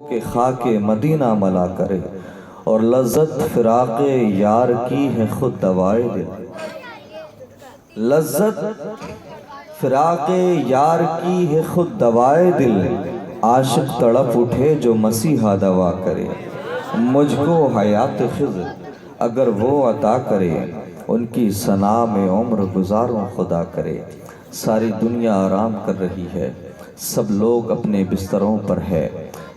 کہ خاک مدینہ ملا کرے اور لذت فراق یار کی ہے خود دوائے دل۔ لذت فراق یار کی ہے خود دوائے دل، عاشق تڑپ اٹھے جو مسیحا دوا کرے۔ مجھ کو حیات خضر اگر وہ عطا کرے، ان کی ثنا میں عمر گزاروں خدا کرے۔ ساری دنیا آرام کر رہی ہے، سب لوگ اپنے بستروں پر ہے۔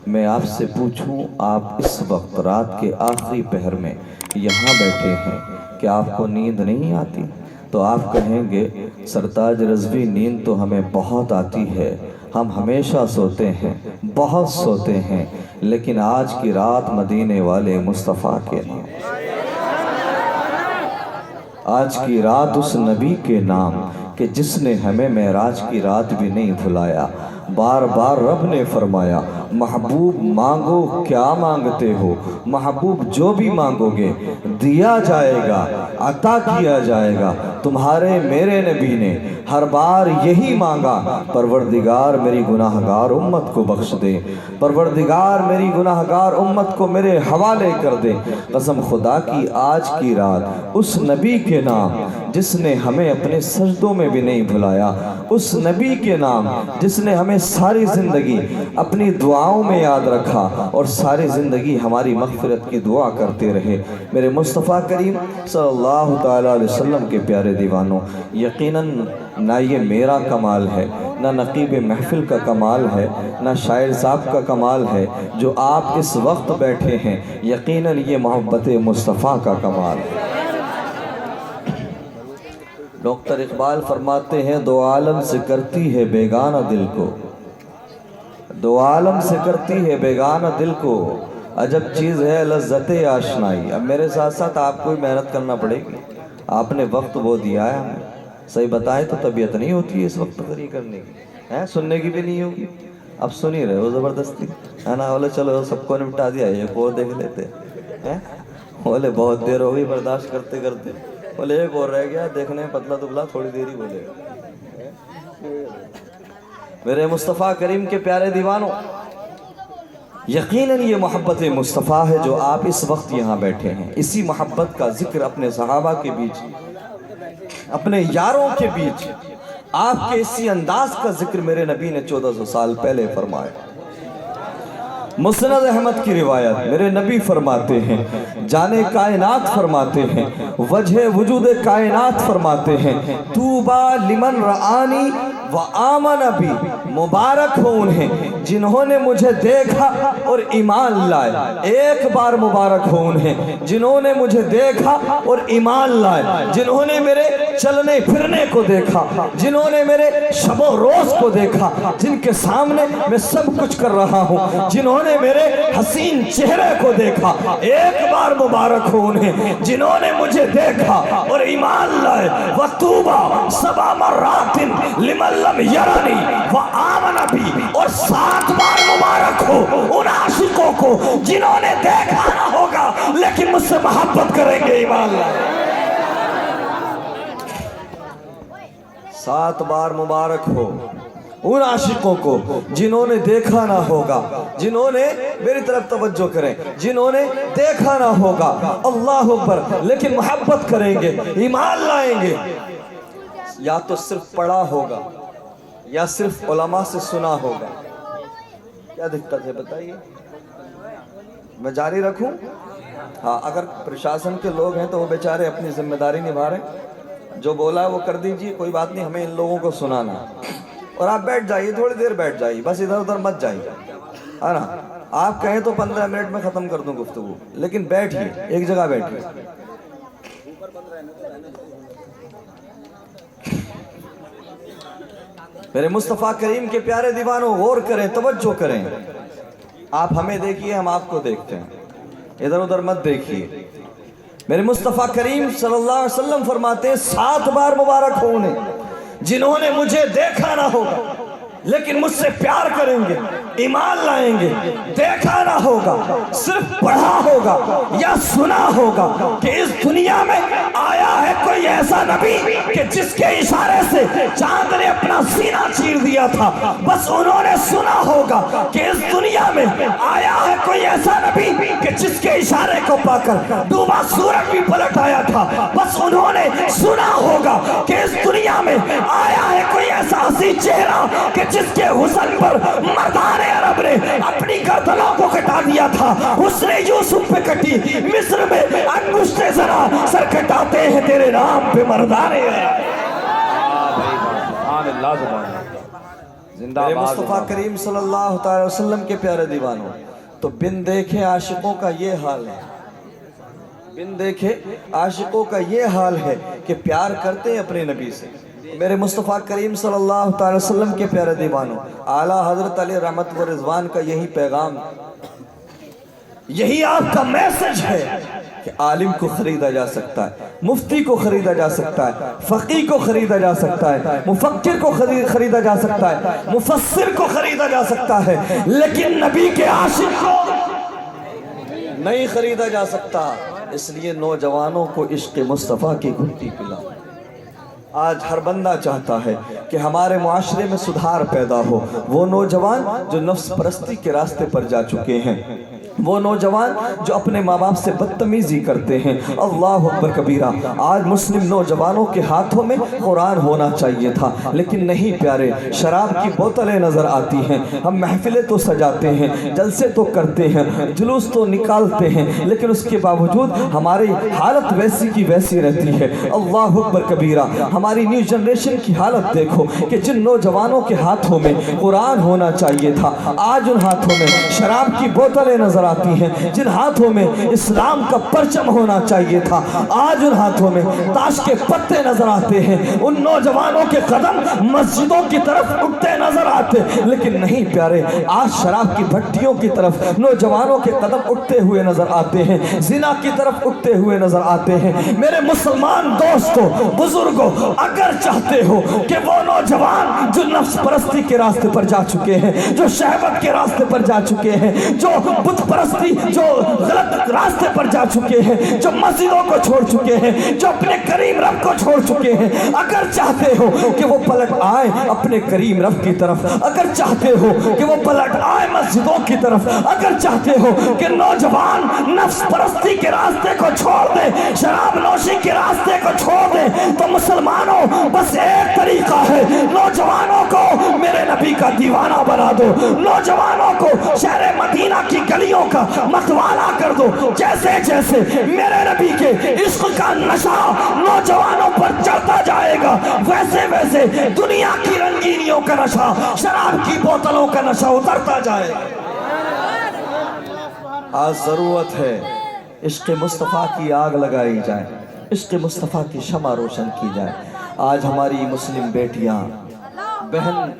میں آپ سے پوچھوں، آپ اس وقت رات کے آخری پہر میں یہاں بیٹھے ہیں کہ آپ کو نیند نہیں آتی؟ تو آپ کہیں گے سرتاج رضوی نیند تو ہمیں بہت آتی ہے، ہم ہمیشہ سوتے ہیں، بہت سوتے ہیں، لیکن آج کی رات مدینے والے مصطفیٰ کے نام، آج کی رات اس نبی کے نام کہ جس نے ہمیں معراج کی رات بھی نہیں بھلایا۔ بار بار رب نے فرمایا محبوب مانگو کیا مانگتے ہو، محبوب جو بھی مانگو گے دیا جائے گا، عطا کیا جائے گا۔ تمہارے میرے نبی نے ہر بار یہی مانگا، پروردگار میری گناہگار امت کو بخش دے، پروردگار میری گناہگار امت کو میرے حوالے کر دے۔ قسم خدا کی آج کی رات اس نبی کے نام جس نے ہمیں اپنے سجدوں میں بھی نہیں بھلایا، اس نبی کے نام جس نے ہمیں ساری زندگی اپنی دعاؤں میں یاد رکھا اور ساری زندگی ہماری مغفرت کی دعا کرتے رہے۔ میرے مصطفیٰ کریم صلی اللہ تعالیٰ علیہ وسلم کے پیارے دیوانوں، یقیناً نہ یہ میرا کمال ہے، نہ نقیب محفل کا کمال ہے، نہ شاعر صاحب کا کمال ہے جو آپ اس وقت بیٹھے ہیں، یقیناً یہ محبت مصطفیٰ کا کمال ہے۔ ڈاکٹر اقبال فرماتے ہیں دو عالم سے کرتی ہے بیگانہ دل کو، دو عالم سے کرتی ہے بیگانہ دل کو، عجب چیز ہے لذت آشنائی۔ اب میرے ساتھ ساتھ آپ کو بھی محنت کرنا پڑے گی، آپ نے وقت وہ دیا ہے ہمیں، صحیح بتائیں تو طبیعت نہیں ہوتی ہے اس وقت تقریر کرنے کی، سننے کی بھی نہیں ہوگی، اب سن ہی رہے ہو زبردستی، ہے نا؟ بولے چلو سب کو نپٹا دیا، ایک اور دیکھ لیتے ہیں، بولے بہت دیر ہو گئی برداشت کرتے کرتے، بولے ایک اور رہ گیا دیکھنے پتلا دبلا، تھوڑی دیر ہی بولے گا۔ میرے مصطفیٰ کریم کے پیارے دیوانوں، یقیناً یہ محبت مصطفیٰ ہے جو آپ اس وقت یہاں بیٹھے ہیں۔ اسی محبت کا ذکر اپنے صحابہ کے بیچ، اپنے یاروں کے بیچ، آپ کے اسی انداز کا ذکر میرے نبی نے 1400 سال پہلے فرمایا۔ مسند احمد کی روایت، میرے نبی فرماتے ہیں، جانے کائنات فرماتے ہیں، وجہ وجود کائنات فرماتے ہیں، طوبیٰ لمن رآنی وآمن بی، مبارک ہو انہیں جنہوں نے مجھے دیکھا اور ایمان لائے۔ ایک بار مبارک ہو انہیں جنہوں نے مجھے دیکھا اور ایمان لائے، جنہوں نے میرے چلنے پھرنے کو دیکھا، جنہوں نے میرے شب و روز کو دیکھا، جن کے سامنے میں سب کچھ کر رہا ہوں، جنہوں نے میرے حسین چہرے کو دیکھا۔ ایک بار مبارک ہو انہیں جنہوں نے مجھے دیکھا اور ایمان لائے۔ وَطُوبَىٰ سَبْعَ مَرَّاتٍ لِمَن لَّمْ يَرَنِي وَآمَنَ بِي، اور 7 بار مبارک ہو ان عاشقوں کو جنہوں نے دیکھا نہ ہوگا لیکن مجھ سے محبت کریں گے، ایمان لائے۔ 7 بار مبارک ہو ان عاشقوں کو جنہوں نے دیکھا نہ ہوگا، جنہوں نے میری طرف توجہ کریں، جنہوں نے دیکھا نہ ہوگا، اللہ اکبر، لیکن محبت کریں گے، ایمان لائیں گے۔ یا تو صرف پڑھا ہوگا یا صرف علماء سے سنا ہوگا، کیا دقت ہے بتائیے؟ میں جاری رکھوں؟ ہاں، اگر پرشاسن کے لوگ ہیں تو وہ بیچارے اپنی ذمہ داری نبھا رہے ہیں، جو بولا ہے وہ کر دیجئے، کوئی بات نہیں، ہمیں ان لوگوں کو سنانا ہے۔ اور آپ بیٹھ جائیے، تھوڑی دیر بیٹھ جائیے، بس ادھر ادھر مت جائیے، ہے نا؟ آپ کہیں تو 15 منٹ میں ختم کر دوں گفتگو، لیکن بیٹھیے، ایک جگہ بیٹھیے۔ میرے مصطفیٰ کریم کے پیارے دیوانوں، غور کریں، توجہ کریں، آپ ہمیں دیکھیے، ہم آپ کو دیکھتے ہیں، ادھر ادھر مت دیکھیے۔ میرے مصطفیٰ کریم صلی اللہ علیہ وسلم فرماتے ہیں 7 بار مبارک ہو انہیں جنہوں نے مجھے دیکھا نہ ہوگا لیکن مجھ سے پیار کریں گے، ایمان لائیں گے۔ دیکھا نہ ہوگا، صرف پڑھا ہوگا یا سنا ہوگا کہ اس دنیا میں آیا ہے کوئی ایسا نبی کہ جس کے اشارے سے چاند نے اپنا سینہ چیر دیا تھا، بس انہوں نے سنا ہوگا کہ اس دنیا میں آیا ہے کوئی ایسا نبی کہ جس کے اشارے کو پا کر ڈوبا سورج بھی پلٹ آیا تھا، بس انہوں نے سنا ہوگا کہ اس دنیا میں آیا ہے کوئی ایسا حسین چہرہ کہ جس کے حسن پر مردان عرب نے اپنی گردنوں کو کٹا دیا تھا، حسن یوسف پہ کٹی مصر میں انگشت زنا سر کٹاتے ہیں تیرے نام پہ مردان عرب۔ میرے مصطفیٰ کریم صلی اللہ تعالی وسلم کے پیارے دیوانوں، تو بن دیکھے عاشقوں کا یہ حال ہے، بن دیکھے عاشقوں کا یہ حال ہے کہ پیار کرتے ہیں اپنے نبی سے۔ میرے مصطفیٰ کریم صلی اللہ تعالی وسلم کے پیارے دیوانوں، اعلیٰ حضرت علی رحمت و رضوان کا یہی پیغام، یہی آپ کا میسج ہے کہ عالم کو خریدا جا سکتا ہے، مفتی کو خریدا جا سکتا ہے، فقیہ کو خریدا جا سکتا ہے، مفکر کو خریدا جا سکتا ہے، مفسر کو خریدا جا سکتا ہے، لیکن نبی کے عاشق کو نہیں خریدا جا سکتا۔ اس لیے نوجوانوں کو عشق مصطفیٰ کی گھٹی پلا۔ آج ہر بندہ چاہتا ہے کہ ہمارے معاشرے میں سدھار پیدا ہو، وہ نوجوان جو نفس پرستی کے راستے پر جا چکے ہیں، وہ نوجوان جو اپنے ماں باپ سے بدتمیزی کرتے ہیں، اللہ اکبر کبیرہ۔ آج مسلم نوجوانوں کے ہاتھوں میں قرآن ہونا چاہیے تھا، لیکن نہیں پیارے، شراب کی بوتلیں نظر آتی ہیں، ہم محفلیں تو سجاتے ہیں، جلسے تو کرتے ہیں، جلوس تو نکالتے ہیں، لیکن اس کے باوجود ہماری حالت ویسی کی ویسی رہتی ہے۔ اللہ اکبر کبیرہ۔ ہماری نیو جنریشن کی حالت دیکھو کہ جن نوجوانوں کے ہاتھوں میں قرآن ہونا چاہیے تھا، آج ان ہاتھوں میں شراب کی بوتلیں نظر آتی ہیں، جن ہاتھوں میں اسلام کا پرچم ہونا چاہیے تھا، آج ان ہاتھوں میں تاش کے پتے نظر آتے ہیں، ان نوجوانوں کے قدم مسجدوں کی طرف اٹھتے نظر آتے، لیکن نہیں پیارے، آج شراب کی بھٹیوں کی طرف نوجوانوں کے قدم اٹھتے ہوئے نظر آتے ہیں، زنا کی طرف اٹھتے ہوئے نظر آتے ہیں۔ میرے مسلمان دوستوں، بزرگوں، اگر چاہتے ہو کہ وہ نوجوان جو نفس پرستی کے راستے پر جا چکے ہیں، جو شہوت کے راستے پر جا چکے ہیں، جو بت پرستی، جو غلط راستے پر جا چکے ہیں، جو مسجدوں کو چھوڑ چکے ہیں، جو اپنے کریم رب کو چھوڑ چکے ہیں، اگر چاہتے ہو کہ وہ پلٹ آئے اپنے کریم رب کی طرف، اگر چاہتے ہو کہ وہ پلٹ آئے مسجدوں کی طرف، اگر چاہتے ہو کہ نوجوان نفس پرستی کے راستے کو چھوڑ دے، شراب نوشی کے راستے کو چھوڑ دے، تو مسلمانوں بس ایک طریقہ ہے، نوجوانوں کو میرے نبی کا دیوانہ بنا دو، نوجوانوں کو شہر مدینہ کی گلیوں کا متوالا کر دو، جیسے جیسے میرے نبی کے عشق کا نشہ نوجوانوں پر چڑھتا جائے گا، ویسے ویسے دنیا کی رنگینیوں کا نشہ، شراب کی بوتلوں کا نشہ اترتا جائے گا۔ آج ضرورت ہے عشق مصطفیٰ کی آگ لگائی جائے، عشق مصطفیٰ کی شمع روشن کی جائے۔ آج ہماری مسلم بیٹیاں، بہن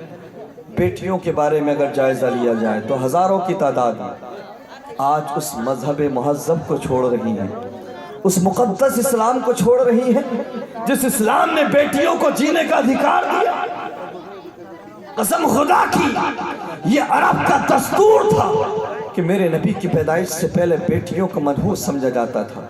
بیٹیوں کے بارے میں اگر جائزہ لیا جائے تو ہزاروں کی تعداد میں آج اس مذہب مہذب کو چھوڑ رہی ہیں، اس مقدس اسلام کو چھوڑ رہی ہیں جس اسلام نے بیٹیوں کو جینے کا ادھیکار دیا۔ قسم خدا کی یہ عرب کا دستور تھا کہ میرے نبی کی پیدائش سے پہلے بیٹیوں کو منحوس سمجھا جاتا تھا،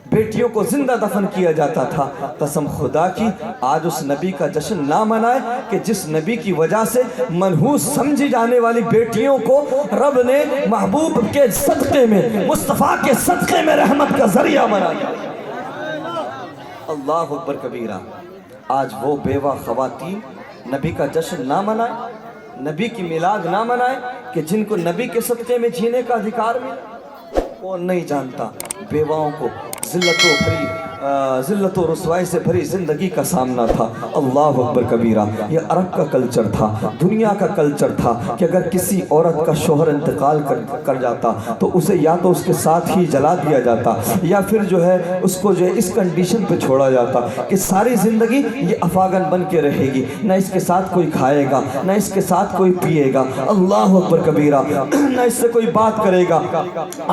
بیٹیوں کو زندہ دفن کیا جاتا تھا۔ قسم خدا کی آج اس نبی کا جشن نہ منائے کہ جس نبی کی وجہ سے منحوس سمجھی جانے والی بیٹیوں کو رب نے محبوب کے صدقے میں، مصطفیٰ کے صدقے میں رحمت کا ذریعہ بنایا۔ اللہ اکبر کبیرہ۔ آج وہ بیوہ خواتین نبی کا جشن نہ منائے، نبی کی میلاد نہ منائے کہ جن کو نبی کے صدقے میں جینے کا ادھیکار ملا۔ کون نہیں جانتا بیواؤں کو ذلت و رسوائی سے بھری زندگی کا سامنا تھا۔ اللہ اکبر کبیرہ۔ یہ عرب کا کلچر تھا، دنیا کا کلچر تھا کہ اگر کسی عورت کا شوہر انتقال کر جاتا تو اسے یا تو اس کے ساتھ ہی جلا دیا جاتا یا پھر جو ہے اس کو جو ہے اس کنڈیشن پہ چھوڑا جاتا کہ ساری زندگی یہ افاغن بن کے رہے گی، نہ اس کے ساتھ کوئی کھائے گا، نہ اس کے ساتھ کوئی پیے گا، اللہ اکبر کبیرہ، نہ اس سے کوئی بات کرے گا۔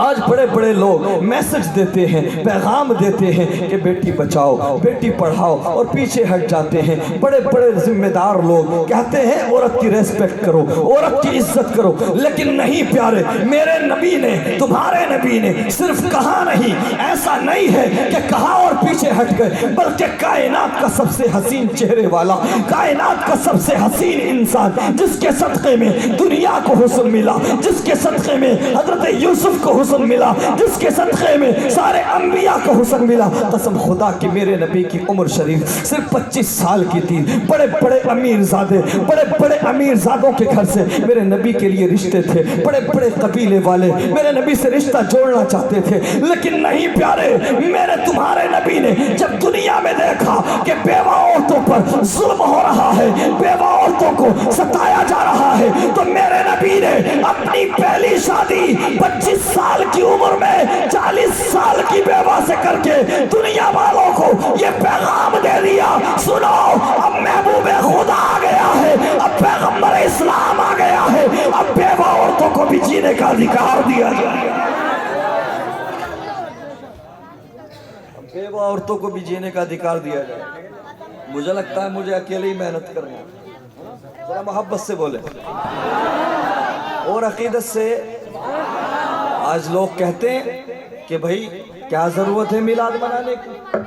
آج بڑے بڑے لوگ میسج دیتے ہیں، پیغام دیتے ہیں کہ کہ بیٹی بچاؤ بیٹی پڑھاؤ اور پیچھے ہٹ جاتے ہیں بڑے بڑے ذمہ دار لوگ کہتے ہیں عورت کی ریسپیکٹ کرو عورت کی عزت کرو لیکن نہیں پیارے میرے نبی نے تمہارے نبی نے صرف کہا نہیں ایسا نہیں ہے کہ کہا اور پیچھے ہٹ گئے بلکہ کائنات کا سب سے حسین چہرے والا کائنات کا سب سے حسین انسان جس کے صدقے میں دنیا کو حسن ملا جس کے صدقے میں حضرت یوسف کو حسن ملا جس کے صدقے میں سارے انبیاء کو حسن ملا قسم خدا کہ میرے نبی کی عمر شریف صرف 25 سال کی تھی بڑے بڑے امیر زادے بڑے بڑے امیر زادوں کے گھر سے میرے نبی کے لیے رشتے تھے بڑے بڑے قبیلے والے میرے نبی سے رشتہ جوڑنا چاہتے تھے لیکن نہیں پیارے میرے تمہارے نبی نے جب دنیا میں دیکھا کہ بیوہ عورتوں پر ظلم ہو رہا ہے بیوہ عورتوں کو ستایا جا رہا ہے تو میرے نبی نے اپنی پہلی شادی 25 سال کی عمر میں 40 سال کی بیوہ سے کر کے دنیا والوں کو یہ پیغام دے دیا سنو اب محبوب خدا آ گیا ہے اب پیغمبر اسلام آ گیا ہے اب بیوہ عورتوں کو بھی جینے کا ادھیکار دیا جائے بیوہ عورتوں کو بھی جینے کا ادھیکار دیا جائے مجھے لگتا ہے مجھے اکیلے ہی محنت کرنا ذرا محبت سے بولے اور عقیدت سے آج لوگ کہتے ہیں کہ بھائی کیا ضرورت ہے میلاد منانے کی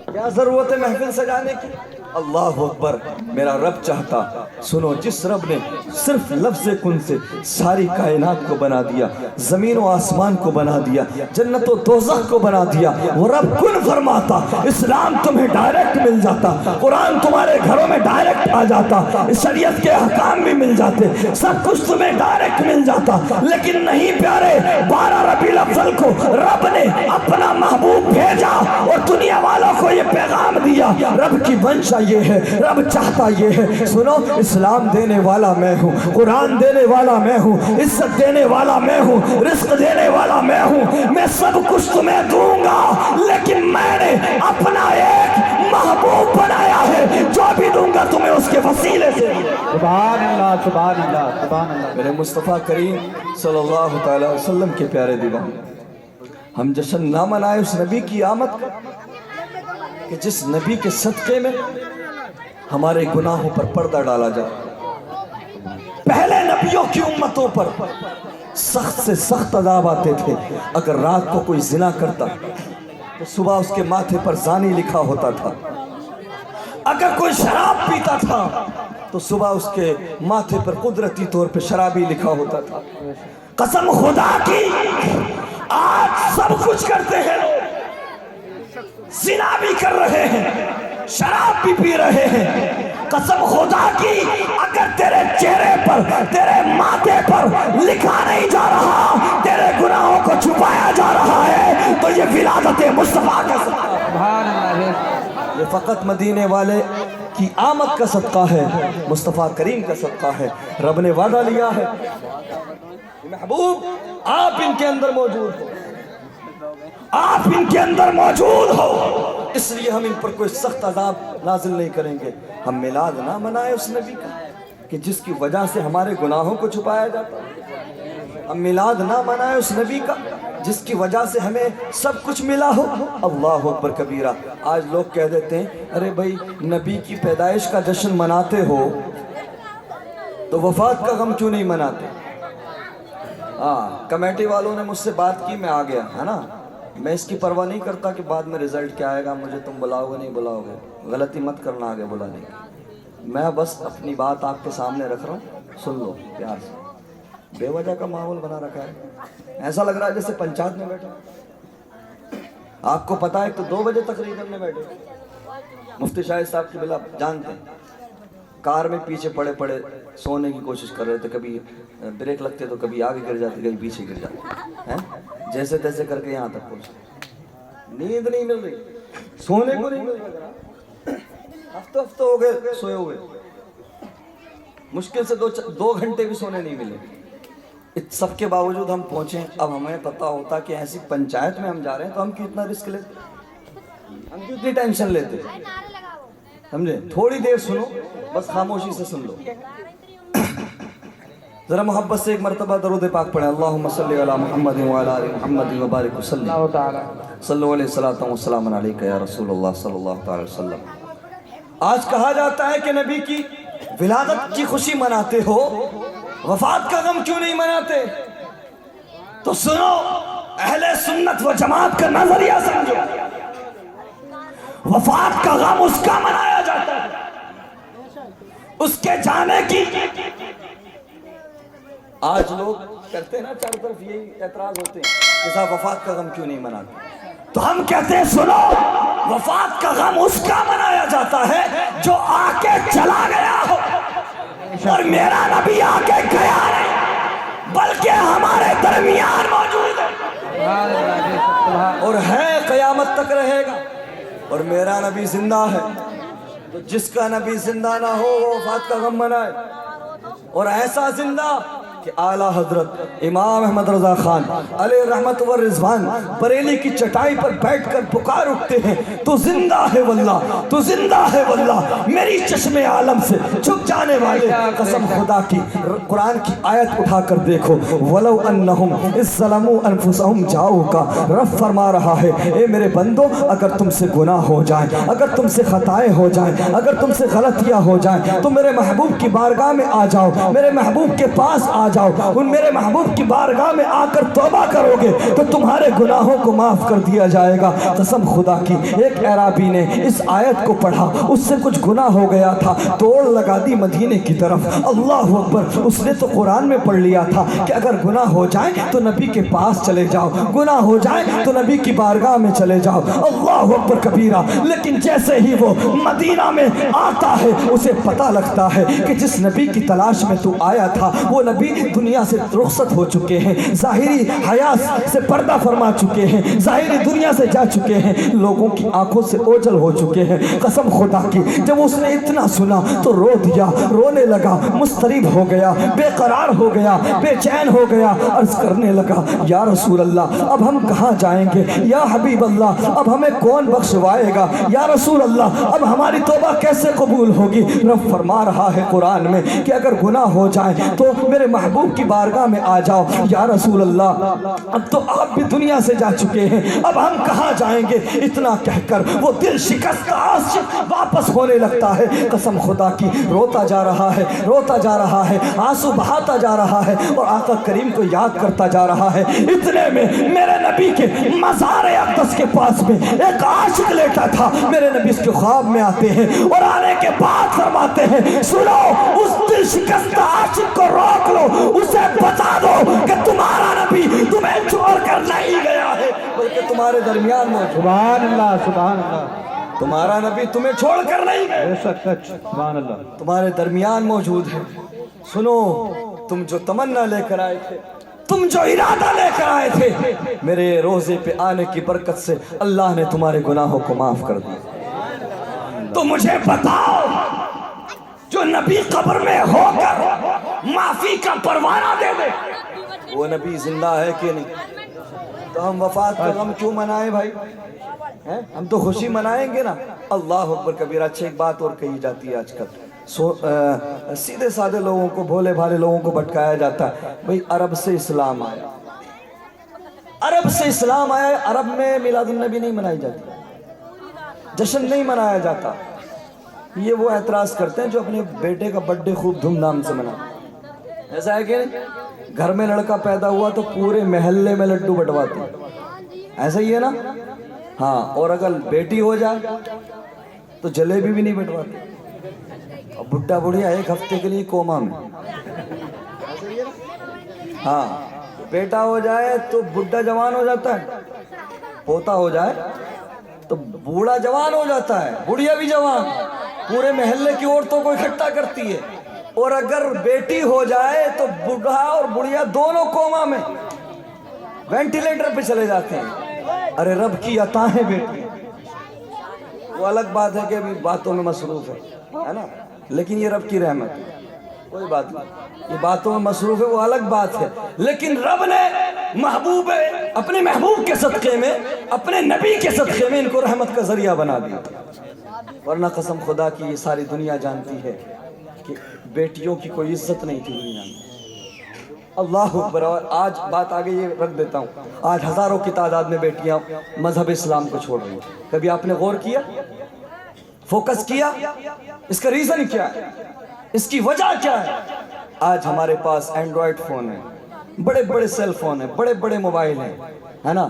کیا ضرورت ہے محفل سجانے کی اللہ اکبر میرا رب چاہتا سنو جس رب نے صرف لفظ کن سے ساری کائنات کو بنا دیا زمین و آسمان کو بنا دیا جنت و دوزخ کو بنا دیا وہ رب کن فرماتا اسلام تمہیں ڈائریکٹ مل جاتا قرآن تمہارے گھروں میں ڈائریکٹ آ جاتا شریعت کے احکام بھی مل جاتے سب کچھ تمہیں ڈائریکٹ مل جاتا لیکن نہیں پیارے 12 ربیع الاول کو رب نے اپنا محبوب بھیجا اور دنیا والوں کو یہ پیغام دیا رب کی منشا یہ ہے رب چاہتا یہ ہے سنو اسلام دینے والا میں ہوں قرآن دینے والا میں ہوں عزت دینے والا میں ہوں رزق دینے والا میں ہوں میں سب کچھ تمہیں دوں گا لیکن میں نے اپنا ایک محبوب بنایا ہے جو بھی دوں گا تمہیں اس کے وسیلے سے سبحان اللہ سبحان اللہ سبحان اللہ میرے مصطفیٰ کریم صلی اللہ تعالی وسلم کے پیارے دیوانے ہم جشن نہ منائے اس نبی کی آمد کا کہ جس نبی کے صدقے میں ہمارے گناہوں پر پردہ ڈالا جائے پہلے نبیوں کی امتوں پر سخت سے سخت عذاب آتے تھے اگر رات کو کوئی زنا کرتا تو صبح اس کے ماتھے پر زانی لکھا ہوتا تھا اگر کوئی شراب پیتا تھا تو صبح اس کے ماتھے پر قدرتی طور پہ شرابی لکھا ہوتا تھا قسم خدا کی آج سب کچھ کرتے ہیں زنا بھی کر رہے ہیں شراب بھی پی رہے ہیں قسم خدا کی اگر تیرے چہرے پر تیرے ماتھے پر لکھا نہیں جا رہا تیرے گناہوں کو چھپایا جا رہا ہے تو یہ ولادت مصطفیٰ کا صدقہ ہے یہ فقط مدینے والے کی آمد کا صدقہ ہے مصطفیٰ کریم کا صدقہ ہے رب نے وعدہ لیا ہے محبوب آپ ان کے اندر موجود ہو آپ ان کے اندر موجود ہو اس لیے ہم ان پر کوئی سخت عذاب نازل نہیں کریں گے ہم میلاد نہ منائے اس نبی کا کہ جس کی وجہ سے ہمارے گناہوں کو چھپایا جاتا ہم میلاد نہ منائے اس نبی کا جس کی وجہ سے ہمیں سب کچھ ملا ہو اللہ اکبر کبیرہ آج لوگ کہہ دیتے ہیں ارے بھائی نبی کی پیدائش کا جشن مناتے ہو تو وفات کا غم کیوں نہیں مناتے کمیٹی والوں نے مجھ سے بات کی میں آ گیا ہے نا میں اس کی پرواہ نہیں کرتا کہ بعد میں رزلٹ کیا آئے گا مجھے تم بلاؤ گے نہیں بلاؤ گے غلطی مت کرنا آگے بلانے کی میں بس اپنی بات آپ کے سامنے رکھ رہا ہوں سن لو پیار سے بے وجہ کا ماحول بنا رکھا ہے ایسا لگ رہا ہے جیسے پنچایت میں بیٹھا آپ کو پتا ہے تو 2 بجے تقریباً میں بیٹھے مفتی شاہد صاحب کی بلا جانتے ہیں کار میں پیچھے پڑے پڑے سونے کی کوشش کر رہے تھے کبھی بریک لگتے تو کبھی آگے گر جاتے کبھی پیچھے گر جاتے جیسے تیسے کر کے یہاں تک پہنچے نیند نہیں مل رہی سونے کو نہیں مل رہا ہفتہ ہو گئے سوئے ہوئے مشکل سے 2 گھنٹے بھی سونے نہیں ملے اس سب کے باوجود ہم پہنچے اب ہمیں پتا ہوتا کہ ایسی پنچایت میں ہم جا رہے ہیں تو ہم کیوں اتنا رسک لیتے ہم کیوں اتنی ٹینشن لیتے سمجھے تھوڑی دیر سنو بس خاموشی سے سن لو ذرا محبت سے ایک مرتبہ درود پاک پڑھیں اللہم صلی علی محمد وعلی آل محمد وبارک وسلم صلی اللہ علیہ وسلم علیکہ یا رسول اللہ صلی اللہ تعالی وسلم۔ آج کہا جاتا ہے کہ نبی کی ولادت کی خوشی مناتے ہو، وفات کا غم کیوں نہیں مناتے؟ تو سنو، اہل سنت و جماعت کا نظریہ سمجھو، وفات کا غم اس کا منایا جاتا ہے، اس کے جانے کی۔ آج لوگ کرتے ہیں نا، چاروں طرف یہی اعتراض ہوتے ہیں کہ صاحب وفات کا غم کیوں نہیں مناتے؟ تو ہم کہتے ہیں سنو، وفات کا غم اس کا منایا جاتا ہے جو آ کے چلا گیا ہو، اور میرا نبی آ کے گیا نہیں بلکہ ہمارے درمیان موجود ہے اور ہے، قیامت تک رہے گا، اور میرا نبی زندہ ہے۔ تو جس کا نبی زندہ نہ ہو وہ وفات کا غم منائے، اور ایسا زندہ کہ اعلیٰ حضرت امام احمد رضا خان علیہ رحمت و رضوان بریلی کی چٹائی پر بیٹھ کر پکار اٹھتے ہیں، تو زندہ ہے واللہ، تو زندہ ہے واللہ، میری چشم عالم سے چھپ جانے والے، قسم خدا کی۔ قرآن کی آیت اٹھا کر دیکھو، وَلَوْ أَنَّهُمْ إِذْ ظَلَمُوا أَنفُسَهُمْ جَاءُوكَ، رب فرما رہا ہے اے میرے بندو، اگر تم سے گناہ ہو جائیں، اگر تم سے خطائیں ہو جائیں، اگر تم سے غلطیاں ہو جائیں، تو میرے محبوب کی بارگاہ میں آ جاؤ، میرے محبوب کے پاس آ جاؤ، ان میرے محبوب کی بارگاہ میں آ کر توبہ کرو گے تو تمہارے گناہوں کو معاف کر دیا جائے گا۔ قسم خدا کی، ایک اعرابی نے اس آیت کو پڑھا، اس سے کچھ گناہ ہو گیا تھا، دوڑ لگا دی مدینے کی طرف۔ اللہ اکبر، اس نے تو قرآن میں پڑھ لیا تھا کہ اگر گناہ ہو جائیں تو نبی کے پاس چلے جاؤ، گناہ ہو جائیں تو نبی کی بارگاہ میں چلے جاؤ۔ اللہ اکبر کبیرہ، لیکن جیسے ہی وہ مدینہ میں آتا ہے اسے پتہ لگتا ہے کہ جس نبی کی تلاش میں تو آیا تھا وہ نبی دنیا سے رخصت ہو چکے ہیں، ظاہری حیات سے پردہ فرما چکے ہیں، ظاہری دنیا سے جا چکے ہیں، لوگوں کی آنکھوں سے اوجھل ہو چکے ہیں۔ قسم خدا کی، جب اس نے اتنا سنا تو رو دیا، رونے لگا، مضطرب ہو گیا، بے قرار ہو گیا، بے چین ہو گیا، عرض کرنے لگا یا رسول اللہ اب ہم کہاں جائیں گے؟ یا حبیب اللہ اب ہمیں کون بخشوائے گا؟ یا رسول اللہ اب ہماری توبہ کیسے قبول ہوگی؟ رب فرما رہا ہے قرآن میں کہ اگر گناہ ہو جائیں تو میرے محبوب کی بارگاہ میں آ جاؤ۔ یا رسول اللہ اب تو آپ بھی دنیا سے جا چکے ہیں، اب ہم کہاں جائیں گے؟ اتنا کہہ کر وہ دل شکست عاشق واپس ہونے لگتا ہے۔ قسم خدا کی، روتا جا رہا ہے، روتا جا رہا ہے، آنسو بہاتا جا رہا ہے، اور آقا کریم کو یاد کرتا جا رہا ہے۔ اتنے میں میرے نبی کے مزار اقدس کے پاس میں ایک عاشق لیٹا تھا، میرے نبی اس کے خواب میں آتے ہیں اور آنے کے بعد فرماتے ہیں سنو، اس دل شکست عاشق کو روک لو، اسے بتا دو کہ تمہارا نبی تمہیں چھوڑ کر نہیں گیا ہے بلکہ تمہارے درمیان موجود۔ سبحان اللہ، سبحان اللہ، تمہارا نبی تمہیں چھوڑ کر نہیں گیا، بے شک سچ، سبحان اللہ، تمہارے درمیان موجود ہے۔ سنو، تم جو تمنا لے کر آئے تھے، تم جو ارادہ لے کر آئے تھے، میرے روزے پہ آنے کی برکت سے اللہ نے تمہارے گناہوں کو معاف کر دیا۔ تو مجھے بتاؤ، جو نبی قبر میں ہو کر معافی کا پروانہ دے دے، وہ نبی زندہ ہے کہ نہیں؟ تو ہم وفات کا غم کیوں منائیں بھائی؟ ہم تو خوشی منائیں گے نا۔ اللہ اکبر کبیرہ۔ اچھا، ایک بات اور کہی جاتی ہے آج کل، سیدھے سادے لوگوں کو، بھولے بھالے لوگوں کو بھٹکایا جاتا ہے، بھئی عرب سے اسلام آیا، عرب سے اسلام آیا، عرب میں میلاد النبی نہیں منائی جاتی، جشن نہیں منایا جاتا۔ یہ وہ اعتراض کرتے ہیں جو اپنے بیٹے کا برتھ ڈے خوب دھوم دھام سے مناتے، ایسا ہے کہ نہیں؟ گھر میں لڑکا پیدا ہوا تو پورے محلے میں لڈو بٹواتے ہیں، ایسا ہی ہے نا؟ ہاں، اور اگر بیٹی ہو جائے تو جلیبی بھی نہیں بٹواتے، اور بڈھا بڑھیا ایک ہفتے کے لیے کوما میں۔ ہاں، بیٹا ہو جائے تو بڈھا جوان ہو جاتا ہے، پوتا ہو جائے تو بوڑھا جوان ہو جاتا ہے، بڑھیا بھی جوان، پورے محلے کی عورتوں کو اکٹھا کرتی ہے۔ اور اگر بیٹی ہو جائے تو بوڑھا اور بڑھیا دونوں کوما میں، وینٹیلیٹر پہ چلے جاتے ہیں۔ ارے رب کی عطا ہے بیٹی، وہ الگ بات ہے کہ ابھی باتوں میں مصروف ہے نا، لیکن یہ رب کی رحمت ہے، کوئی بات نہیں، یہ باتوں میں مصروف ہے وہ الگ بات ہے، لیکن رب نے محبوب اپنے محبوب کے صدقے میں، اپنے نبی کے صدقے میں ان کو رحمت کا ذریعہ بنا دیا۔ ورنہ قسم خدا کی یہ ساری دنیا جانتی ہے کہ بیٹیوں کی کوئی عزت نہیں تھی دنیا میں، اللہ اکبر. اور آج بات آگے یہ رکھ دیتا ہوں, آج ہزاروں کی تعداد میں بیٹیاں مذہب اسلام کو چھوڑ رہی ہیں. کبھی آپ نے غور کیا, فوکس کیا, اس کا ریزن کیا ہے, اس کی وجہ کیا ہے؟ آج ہمارے پاس اینڈرائڈ فون ہے, بڑے بڑے سیل فون ہیں, بڑے بڑے موبائل ہیں, ہے نا.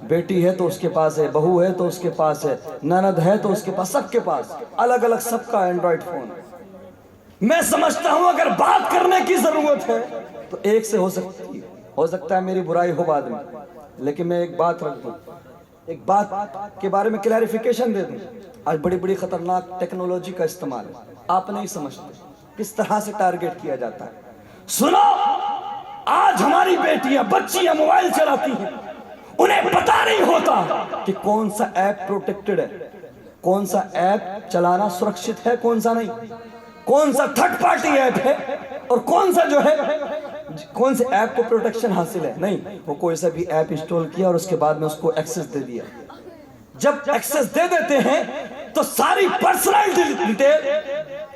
بیٹی ہے تو اس کے پاس ہے, بہو ہے تو اس کے پاس ہے, نند ہے تو اس کے پاس, سب کے پاس الگ الگ سب کا اینڈرائڈ فون. میں سمجھتا ہوں اگر بات کرنے کی ضرورت ہے تو ایک سے ہو سکتا ہے میری برائی ہو بعد میں, لیکن میں ایک بات رکھ دوں, ایک بات کے بارے میں کلیریفیکیشن دے دوں. آج بڑی بڑی خطرناک ٹیکنالوجی کا استعمال ہے, آپ نہیں سمجھتے کس طرح سے ٹارگٹ کیا جاتا ہے. سنو, آج ہماری بیٹیاں بچیاں موبائل چلاتی ہیں, انہیں پتا نہیں ہوتا کہ کون سا ایپ پروٹیکٹڈ ہے, کون سا ایپ چلانا سرکشت ہے, کون سا نہیں, کون سا تھرڈ پارٹی ایپ ہے اور کون سا جو ہے کون سے ایپ کو پروٹیکشن حاصل ہے. نہیں, وہ کوئی سا بھی ایپ انسٹال کیا اور اس کے بعد میں اس کو ایکسس دے دیا. جب ایکسس دے دیتے ہیں تو ساری پرسنل ڈیٹیل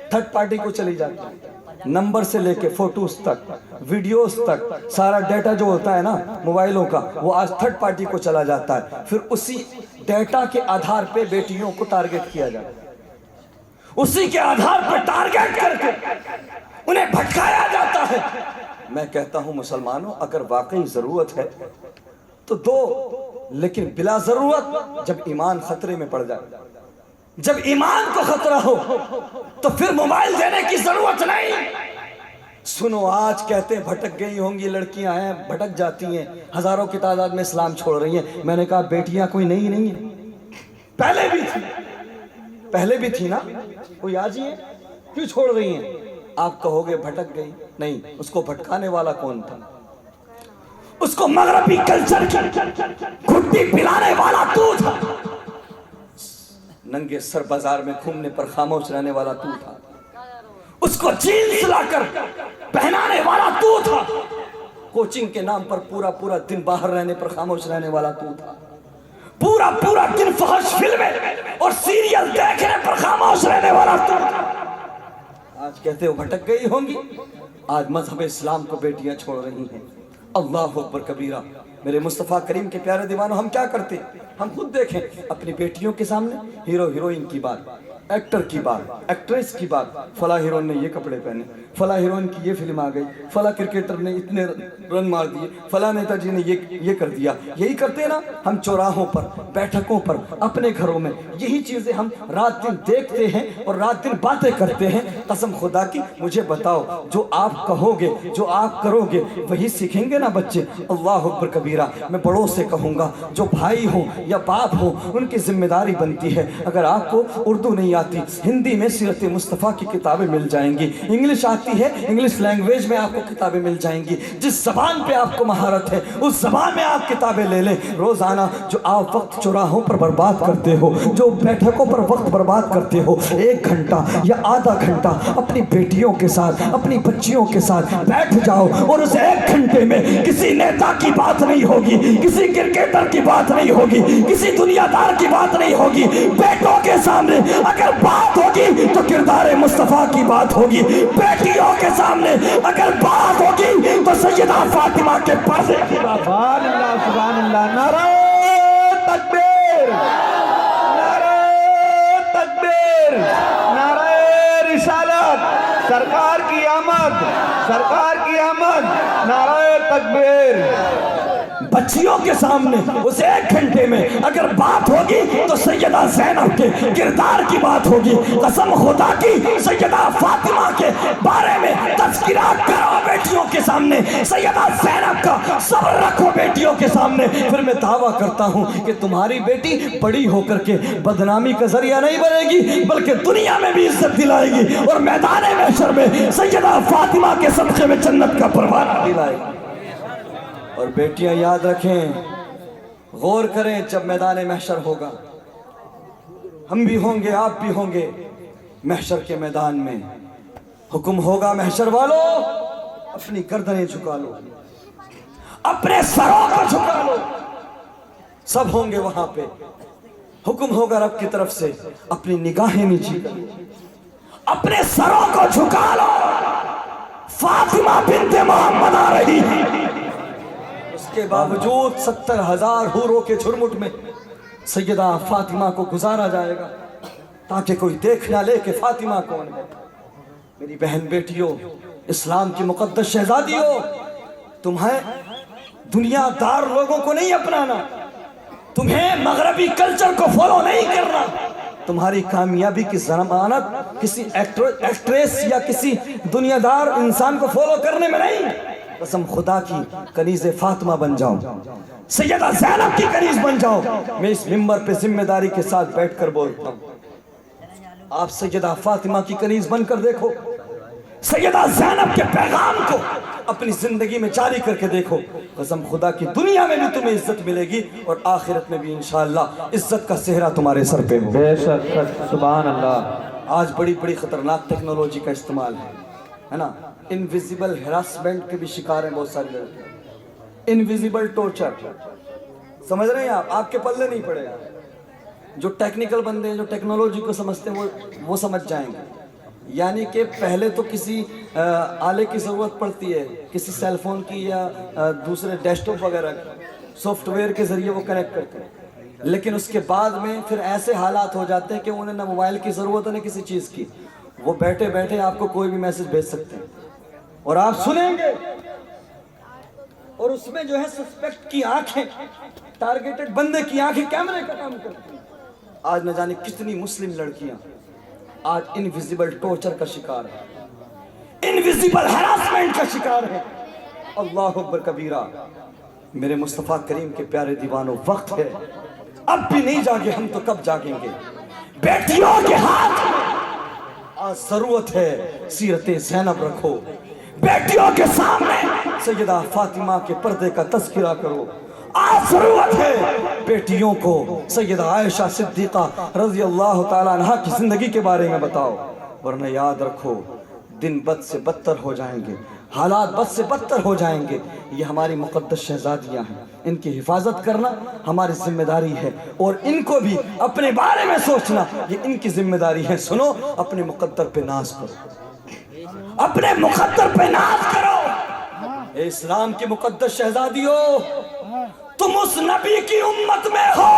تھرڈ پارٹی کو چلی جاتی ہے, نمبر سے لے کے فوٹوز تک, ویڈیوز تک, سارا ڈیٹا جو ہوتا ہے نا موبائلوں کا, وہ آج تھرڈ پارٹی کو چلا جاتا ہے. پھر اسی ڈیٹا کے آدھار پہ بیٹیوں کو ٹارگٹ کیا جاتا ہے, اسی کے آدھار پر ٹارگٹ کر کے انہیں بھٹکایا جاتا ہے. میں کہتا ہوں مسلمانوں, اگر واقعی ضرورت ہے تو دو, لیکن بلا ضرورت جب ایمان خطرے میں پڑ جائے, جب ایمان کو خطرہ ہو تو پھر موبائل دینے کی ضرورت نہیں. سنو, آج کہتے ہیں بھٹک گئی ہوں گی لڑکیاں ہیں, بھٹک جاتی ہیں, ہزاروں کی تعداد میں اسلام چھوڑ رہی ہیں. میں نے کہا بیٹیاں کوئی نئی نہیں ہیں, پہلے بھی تھی, پہلے بھی تھی نا, کوئی آج ہی ہے, کیوں چھوڑ رہی ہیں؟ آپ کہو گے بھٹک گئی, نہیں, اس کو بھٹکانے والا کون تھا؟ اس کو مغربی کلچر کی گھٹی پلانے والا تو تھا, ننگے سر بازار میں گھومنے پر خاموش رہنے والا تو تھا, اس کو جینس لا کر پہنانے والا تو تھا, کوچنگ کے نام پر پورا پورا دن باہر رہنے پر خاموش رہنے والا تو تھا, پورا پورا دن فحش فلمیں اور سیریل دیکھنے پر خاموش رہنے والا تو تھا. آج کہتے ہو بھٹک گئی ہوں گی, آج مذہب اسلام کو بیٹیاں چھوڑ رہی ہیں. اللہ اکبر کبیرہ. میرے مصطفیٰ کریم کے پیارے دیوانوں, ہم کیا کرتے, ہم خود دیکھیں اپنی بیٹیوں کے سامنے ہیرو ہیروئن کی بات, ایکٹر کی بات, ایکٹریس کی بات, فلاں ہیروئن نے یہ کپڑے پہنے, فلاں ہیروئن کی یہ فلم آ گئی, فلاں کرکٹر نے اتنے رن مار دیے, فلاں نیتا جی نے یہ کر دیا. یہی کرتے ہیں نا ہم چوراہوں پر, بیٹھکوں پر, اپنے گھروں میں, یہی چیزیں ہم رات دن دیکھتے ہیں اور رات دن باتیں کرتے ہیں. قسم خدا کی مجھے بتاؤ, جو آپ کہو گے, جو آپ کرو گے, وہی سیکھیں گے نا بچے. اللہ اکبر کبیرہ. میں بڑوں سے کہوں گا, جو بھائی ہوں یا باپ ہوں, ان کی ذمہ داری بنتی ہے, اگر آپ کو اردو نہیں آتی, ہندی میں سیرت مصطفیٰ کی کتابیں مل جائیں گی, انگلش آتی ہے, انگلش لینگویج میں آپ کو کتابیں مل جائیں گی, جس زبان پہ آپ کو مہارت ہے اس زبان میں آپ کتابیں لے لیں. روزانہ جو آپ وقت چوراہوں پر برباد کرتے ہو, جو بیٹھکوں پر وقت برباد کرتے ہو, 1 گھنٹہ یا آدھا گھنٹہ اپنی بیٹیوں کے ساتھ, اپنی بچیوں کے ساتھ بیٹھ جاؤ, اور اس 1 گھنٹے میں کسی نیتا کی بات نہیں ہوگی, کسی کرکٹر کی بات نہیں ہوگی, کسی دنیا دار کی بات نہیں ہوگی. بیٹوں کے سامنے اگر بات ہوگی تو کردار مصطفیٰ کی بات ہوگی, بیٹیوں کے سامنے اگر بات ہوگی تو سیدہ فاطمہ کے پردے کی بات. سبحان اللہ, سبحان اللہ. نعرہ تکبیر, نعرہ تکبیر, نعرہ رسالت, سرکار کی آمد, سرکار کی آمد, نعرہ تکبیر. بچیوں کے سامنے اس 1 گھنٹے میں اگر بات ہوگی تو سیدہ زینب کے کردار کی بات ہوگی. قسم خدا کی سیدہ فاطمہ کے بارے میں تذکرہ کرو بیٹیوں کے سامنے, سیدہ زینب کا صبر رکھو بیٹیوں کے سامنے. پھر میں دعویٰ کرتا ہوں کہ تمہاری بیٹی بڑی ہو کر کے بدنامی کا ذریعہ نہیں بنے گی, بلکہ دنیا میں بھی عزت دلائے گی, اور میدان محشر میں سیدہ فاطمہ کے صدقے میں جنت کا پروانہ دلائے گی. اور بیٹیاں یاد رکھیں, غور کریں, جب میدان محشر ہوگا, ہم بھی ہوں گے, آپ بھی ہوں گے, محشر کے میدان میں حکم ہوگا, محشر والو اپنی گردنیں جھکا لو, اپنے سروں کو جھکا لو, سب ہوں گے وہاں پہ. حکم ہوگا رب کی طرف سے, اپنی نگاہیں نیچی کرو, اپنے سروں کو جھکا لو, فاطمہ بنت محمد آ رہی ہے، اس کے باوجود 70,000 حوروں کے جھرمٹ میں سیدہ فاطمہ کو گزارا جائے گا تاکہ کوئی دیکھ نہ لے کہ فاطمہ کون ہے۔ میری بہن بیٹیوں، اسلام کی مقدس شہزادیوں، تمہیں دنیا دار لوگوں کو نہیں اپنانا، تمہیں مغربی کلچر کو فالو نہیں کرنا، تمہاری کامیابی کی ضمانت کسی ایکٹریس یا کسی دنیا دار انسان کو فالو کرنے میں نہیں۔ قسم خدا کی کنیز فاطمہ بن جاؤ، سیدہ زینب کی کنیز بن جاؤ۔ میں اس منبر پہ ذمہ داری کے ساتھ بیٹھ کر بولتا ہوں، آپ سیدہ فاطمہ کی کنیز بن کر دیکھو، سیدہ زینب کے پیغام کو اپنی زندگی میں جاری کر کے دیکھو، قسم خدا کی دنیا میں بھی تمہیں عزت ملے گی اور آخرت میں بھی انشاءاللہ عزت کا صحرا تمہارے سر پہ ہو۔ بے شک، سبحان اللہ۔ آج بڑی بڑی خطرناک ٹیکنالوجی کا استعمال ہے نا، انویزیبل ہراسمنٹ کے بھی شکار ہیں بہت سارے لڑکے، انویزیبل ٹورچر، سمجھ رہے ہیں آپ کے پلے نہیں پڑے گا۔ جو ٹیکنیکل بندے ہیں، جو ٹیکنالوجی کو سمجھتے ہیں وہ سمجھ جائیں گے، یعنی کہ پہلے تو کسی آلے کی ضرورت پڑتی ہے، کسی سیل فون کی یا دوسرے ڈیسک ٹاپ وغیرہ کی، سافٹ ویئر کے ذریعے وہ کنیکٹ کرتے ہیں، لیکن اس کے بعد میں پھر ایسے حالات ہو جاتے ہیں کہ انہیں نہ موبائل کی ضرورت ہے نہ کسی چیز کی، وہ بیٹھے بیٹھے آپ کو کوئی بھی میسج بھیج سکتے ہیں اور آپ سنیں گے، اور اس میں جو ہے سسپیکٹ کی آنکھیں، ٹارگیٹڈ بندے کی آنکھیں کیمرے کا کام کرتی ہیں۔ آج نہ جانے کتنی مسلم لڑکیاں آج انویزیبل ٹورچر کا شکار ہے، انویزیبل ہراسمنٹ کا شکار ہے۔ اللہ اکبر کبیرہ۔ میرے مصطفیٰ کریم کے پیارے دیوانوں، وقت ہے، اب بھی نہیں جاگے ہم تو کب جاگیں گے؟ بیٹیوں کے ہاتھ آج ضرورت ہے سیرت زینب رکھو، بیٹیوں کے سامنے سیدہ فاطمہ کے پردے کا تذکرہ کرو، آج ضرورت ہے بیٹیوں کو سیدہ عائشہ صدیقہ رضی اللہ تعالیٰ عنہ کی زندگی کے بارے میں بتاؤ، ورنہ یاد رکھو دن بد سے بدتر ہو جائیں گے، حالات بد سے بدتر ہو جائیں گے۔ یہ ہماری مقدس شہزادیاں ہیں، ان کی حفاظت کرنا ہماری ذمہ داری ہے، اور ان کو بھی اپنے بارے میں سوچنا یہ ان کی ذمہ داری ہے۔ سنو، اپنے مقدر پہ ناز کرو، اپنے مقدر پہ ناز کرو۔ اے اسلام کی مقدس شہزادیوں، تم اس نبی کی امت میں ہو،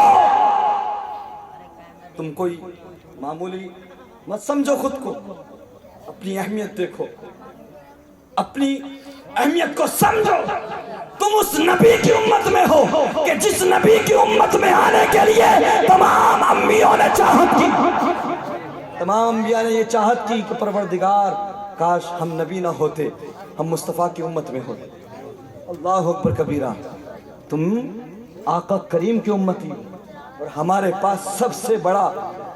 تم کوئی معمولی مت سمجھو خود کو، اپنی اہمیت دیکھو، اپنی اہمیت کو سمجھو۔ تم اس نبی کی امت میں ہو کہ جس نبی کی امت میں آنے کے لیے تمام انبیاء نے چاہت کی، تمام انبیاء نے یہ چاہت کی کہ پروردگار کاش ہم نبی نہ ہوتے، ہم مصطفیٰ کی امت میں ہوتے۔ اللہ اکبر کبیرہ۔ تم آقا کریم کی امتی، اور ہمارے پاس سب سے بڑا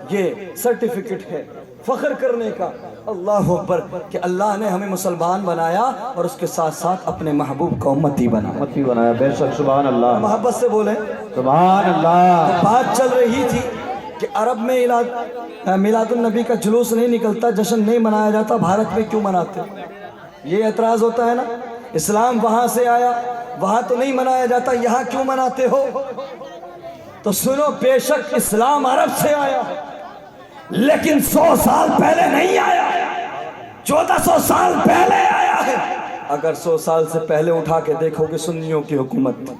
یہ سرٹیفکیٹ ہے فخر کرنے کا، اللہ اکبر، کہ اللہ نے ہمیں مسلمان بنایا اور اس کے ساتھ ساتھ اپنے محبوب کا امتی بنایا۔ بے شک، سبحان اللہ۔ محبت سے بولیں سبحان اللہ۔ بات چل رہی تھی کہ عرب میں میلاد النبی کا جلوس نہیں نکلتا، جشن نہیں منایا جاتا، بھارت میں کیوں مناتے؟ یہ اعتراض ہوتا ہے نا، اسلام وہاں سے آیا، وہاں تو نہیں منایا جاتا، یہاں کیوں مناتے ہو؟ تو سنو، بے شک اسلام عرب سے آیا ہے، لیکن 100 سال پہلے نہیں آیا، 1400 سال پہلے آیا ہے۔ اگر 100 سال سے پہلے اٹھا کے دیکھو گے، سنیوں کی حکومت تھی،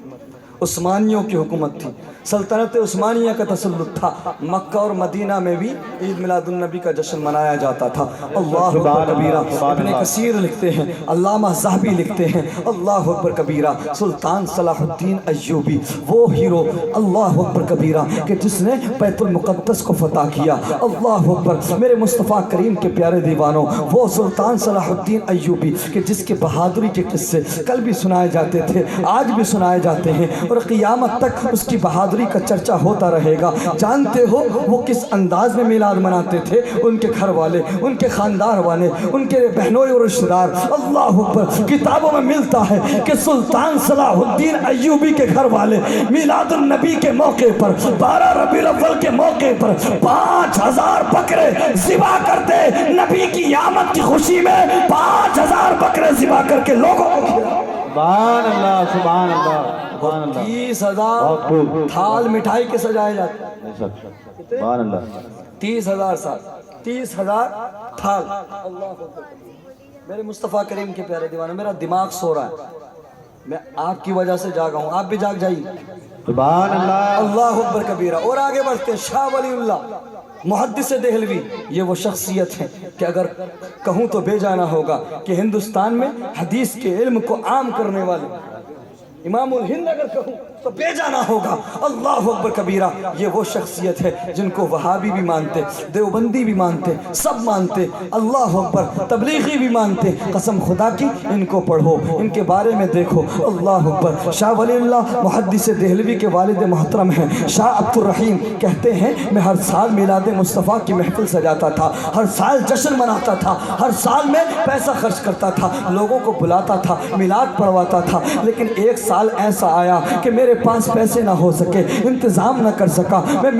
عثمانیوں کی حکومت تھی، سلطنت عثمانیہ کا تسلط تھا، مکہ اور مدینہ میں بھی عید میلاد النبی کا جشن منایا جاتا تھا۔ اللہ اکبر کبیرہ۔ ابن کثیر لکھتے ہیں، علامہ ذہبی لکھتے ہیں، اللہ اکبر کبیرہ، سلطان صلاح الدین ایوبی وہ ہیرو، اللہ اکبر کبیرہ، کہ جس نے بیت المقدس کو فتح کیا۔ اللہ اکبر۔ میرے مصطفیٰ کریم کے پیارے دیوانوں، وہ سلطان صلاح الدین ایوبی کہ جس کے بہادری کے قصے کل بھی سنائے جاتے تھے، آج بھی سنائے جاتے ہیں، اور قیامت تک اس کی بہادری کا چرچہ ہوتا رہے گا۔ جانتے ہو وہ کس انداز میں میلاد مناتے تھے؟ ان کے گھر والے، ان کے خاندان والے، ان کے بہنوئی اور رشتہ دار، اللہ اکبر، کتابوں میں ملتا ہے کہ سلطان صلاح الدین ایوبی کے گھر والے میلاد النبی کے موقع پر 12 ربیع الاول کے موقع پر 5000 بکرے ذبح کرتے، نبی کی آمد کی خوشی میں 5000 بکرے ذبح کر کے لوگوں کو کھلاتے۔ سبحان اللہ، سبحان اللہ، سبحان اللہ۔ 30,000 تھال مٹھائی کے سجائے جاتے ہیں۔ سبحان اللہ۔ 30,000 سال، 30,000 تھال، اللہ اکبر۔ میرے مصطفیٰ کریم کے پیارے دیوانوں، میرا دماغ سو رہا ہے، میں آپ کی وجہ سے جاگا ہوں، آپ بھی جاگ جائیے۔ سبحان اللہ اللہ اکبر کبیرہ۔ اور آگے بڑھتے ہیں، شاہ ولی اللہ محدث دہلوی، یہ وہ شخصیت ہے کہ اگر کہوں تو بے جانا ہوگا کہ ہندوستان میں حدیث کے علم کو عام کرنے والے امام الہند اگر کہوں تو بے جانا ہوگا۔ اللہ اکبر کبیرہ۔ یہ وہ شخصیت ہے جن کو وہابی بھی مانتے، دیوبندی بھی مانتے، سب مانتے، اللہ اکبر، تبلیغی بھی مانتے۔ قسم خدا کی ان کو پڑھو، ان کے بارے میں دیکھو، اللہ اکبر۔ شاہ ولی اللہ محدث دہلوی کے والد محترم ہیں شاہ عبد الرحیم، کہتے ہیں میں ہر سال میلاد مصطفیٰ کی محفل سجاتا تھا، ہر سال جشن مناتا تھا، ہر سال میں پیسہ خرچ کرتا تھا، لوگوں کو بلاتا تھا، میلاد پڑھواتا تھا، لیکن ایک سال ایسا آیا کہ میرے پاس پیسے نہ ہو سکے، انتظام نہ کر سکا، میں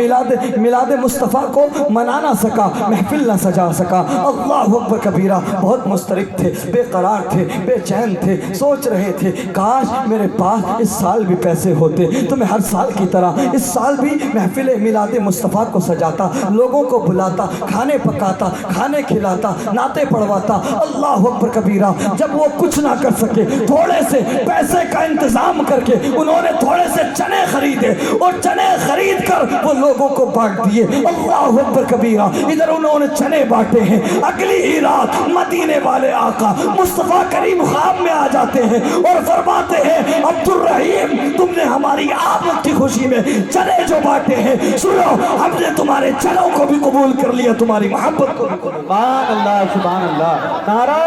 میلاد مصطفیٰ کو منا نہ سکا، محفل نہ سجا سکا۔ اللہ اکبر کبیرہ۔ بہت مضطرب تھے، بے قرار تھے، بے چین تھے، سوچ رہے تھے کاش میرے پاس اس سال بھی پیسے ہوتے تو میں ہر سال کی طرح اس سال بھی محفل میلاد مصطفیٰ کو سجاتا، لوگوں کو بلاتا، کھانے پکاتا، کھانے کھلاتا، نعتیں پڑھواتا۔ اللہ اکبر کبیرہ۔ جب وہ کچھ نہ کر سکے، تھوڑے سے پیسے کا انتظام کر کے انہوں نے تھوڑے سے چنے خریدے اور چنے خرید کر وہ لوگوں کو بانٹ دیے۔ اللہ اکبر کبیرہ۔ ادھر انہوں نے چنے بانٹے ہیں، اگلی ہی رات مدینے والے آقا مصطفیٰ کریم خواب میں آ جاتے ہیں اور فرماتے ہیں عبد الرحیم تم نے ہماری آمد کی خوشی میں چنے جو بانٹے ہیں، سنو ہم نے تمہارے چنوں کو بھی قبول کر لیا، تمہاری محبت کو بھی قبول۔ سبحان اللہ سبحان اللہ۔ نعرہ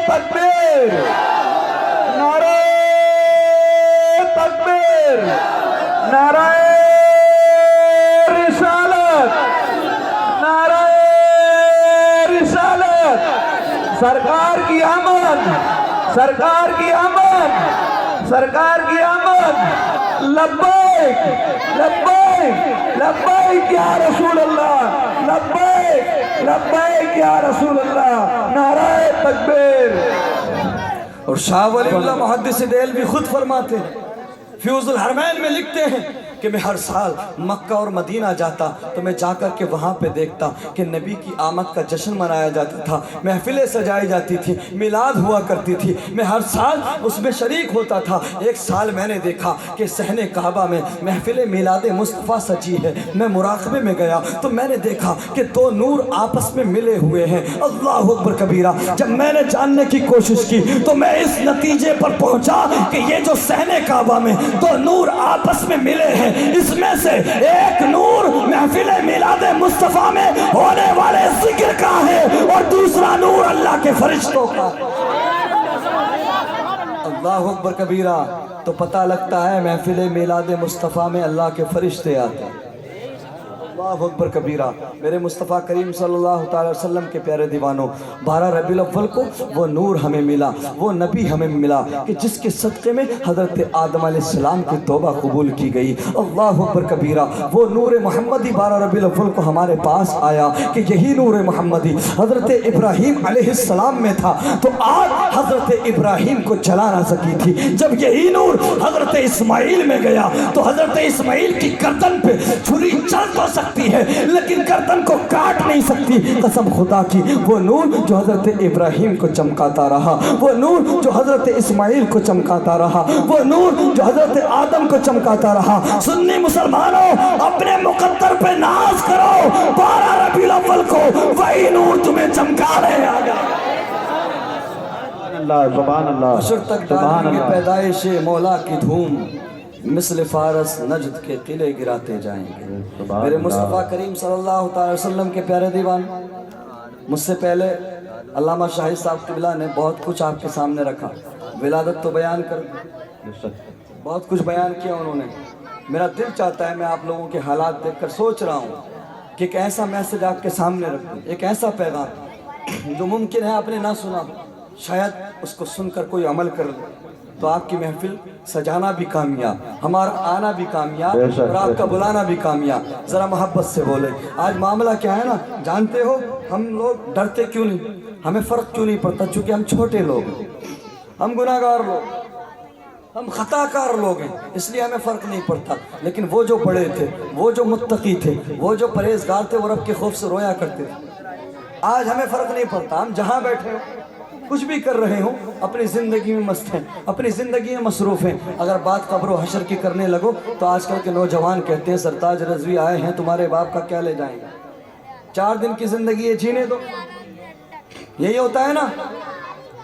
تکبیر، نعرہ تکبیر، نعرہ رسالت، نعرہ رسالت۔ سرکار کی آمد، سرکار کی آمد، سرکار کی آمد۔ لبیک لبیک لبیک یا رسول اللہ، لبیک لبیک یا رسول اللہ۔ نعرہ تکبیر۔ اور شاہ ولی اللہ محدث دہلوی خود فرماتے ہیں، فیوز الحرمین میں لکھتے ہیں کہ میں ہر سال مکہ اور مدینہ جاتا تو میں جا کر کے وہاں پہ دیکھتا کہ نبی کی آمد کا جشن منایا جاتا تھا، محفلیں سجائی جاتی تھی، میلاد ہوا کرتی تھی، میں ہر سال اس میں شریک ہوتا تھا۔ ایک سال میں نے دیکھا کہ صحن کعبہ میں محفل میلاد مصطفیٰ سجی ہے، میں مراقبے میں گیا تو میں نے دیکھا کہ دو نور آپس میں ملے ہوئے ہیں۔ اللہ اکبر کبیرہ۔ جب میں نے جاننے کی کوشش کی تو میں اس نتیجے پر پہنچا کہ یہ جو صحن کعبہ میں دو نور آپس میں ملے ہیں، اس میں سے ایک نور محفل میلاد مصطفیٰ میں ہونے والے ذکر کا ہے اور دوسرا نور اللہ کے فرشتوں کا ہے۔ اللہ اکبر کبیرہ۔ تو پتہ لگتا ہے محفل میلاد مصطفیٰ میں اللہ کے فرشتے آتے ہیں۔ اللہ اکبر کبیرہ۔ میرے مصطفیٰ کریم صلی اللہ تعالی وسلم کے پیارے دیوانوں، 12 ربیع الاول کو وہ نور ہمیں ملا، وہ نبی ہمیں ملا کہ جس کے صدقے میں حضرت آدم علیہ السلام کی توبہ قبول کی گئی۔ اللہ اکبر کبیرہ۔ وہ نور محمدی 12 ربیع الاول کو ہمارے پاس آیا کہ یہی نور محمدی حضرت ابراہیم علیہ السلام میں تھا تو آگ حضرت ابراہیم کو جلا نہ سکی تھی۔ جب یہی نور حضرت اسماعیل میں گیا تو حضرت اسماعیل کی گردن پہ چھری چل تو سکتی ہے لیکن گردن کو کاٹ نہیں سکتی۔ قسم خدا کی وہ نور جو حضرت ابراہیم کو چمکاتا رہا، وہ نور جو حضرت اسماعیل کو چمکاتا رہا، وہ نور جو حضرت آدم کو چمکاتا رہا۔ سنی مسلمانوں اپنے مقدر پہ ناز کرو، 12 ربیع الاول کو وہی نور تمہیں چمکا رہے آگا۔ سبحان اللہ سبحان اللہ حشر تک ڈالیں گے پیدائش مولا کی دھوم، مثل فارس نجد کے قلعے گراتے جائیں گے۔ میرے مصطفیٰ کریم صلی اللہ تعالی وسلم کے پیارے دیوان، مجھ سے پہلے علامہ شاہد صاحب قبلہ نے بہت کچھ آپ کے سامنے رکھا، ولادت تو بیان کر بہت کچھ بیان کیا انہوں نے۔ میرا دل چاہتا ہے میں آپ لوگوں کے حالات دیکھ کر سوچ رہا ہوں کہ ایک ایسا میسج آپ کے سامنے رکھوں، ایک ایسا پیغام جو ممکن ہے آپ نے نہ سنا، شاید اس کو سن کر کوئی عمل کر لے تو آپ کی محفل سجانا بھی کامیاب، ہمارا آنا بھی کامیاب اور آپ کا بلانا بھی کامیاب۔ ذرا محبت سے بولے۔ آج معاملہ کیا ہے نا، جانتے ہو ہم لوگ ڈرتے کیوں نہیں، ہمیں فرق کیوں نہیں پڑتا؟ چونکہ ہم چھوٹے لوگ ہیں، ہم گناہ گار لوگ، ہم خطا کار لوگ ہیں، اس لیے ہمیں فرق نہیں پڑتا۔ لیکن وہ جو بڑے تھے، وہ جو متقی تھے، وہ جو پرہیزگار تھے، وہ رب کے خوف سے رویا کرتے تھے۔ آج ہمیں فرق نہیں پڑتا، ہم جہاں بیٹھے ہوں کچھ بھی کر رہے ہوں اپنی زندگی میں مست ہیں، اپنی زندگی میں مصروف ہیں. اگر بات قبر و حشر کی کرنے لگو تو آج کل کے نوجوان کہتے ہیں سرتاج رضوی آئے ہیں تمہارے باپ کا کیا لے جائیں گے، 4 دن کی زندگی ہے جینے دو. یہی ہوتا ہے نا،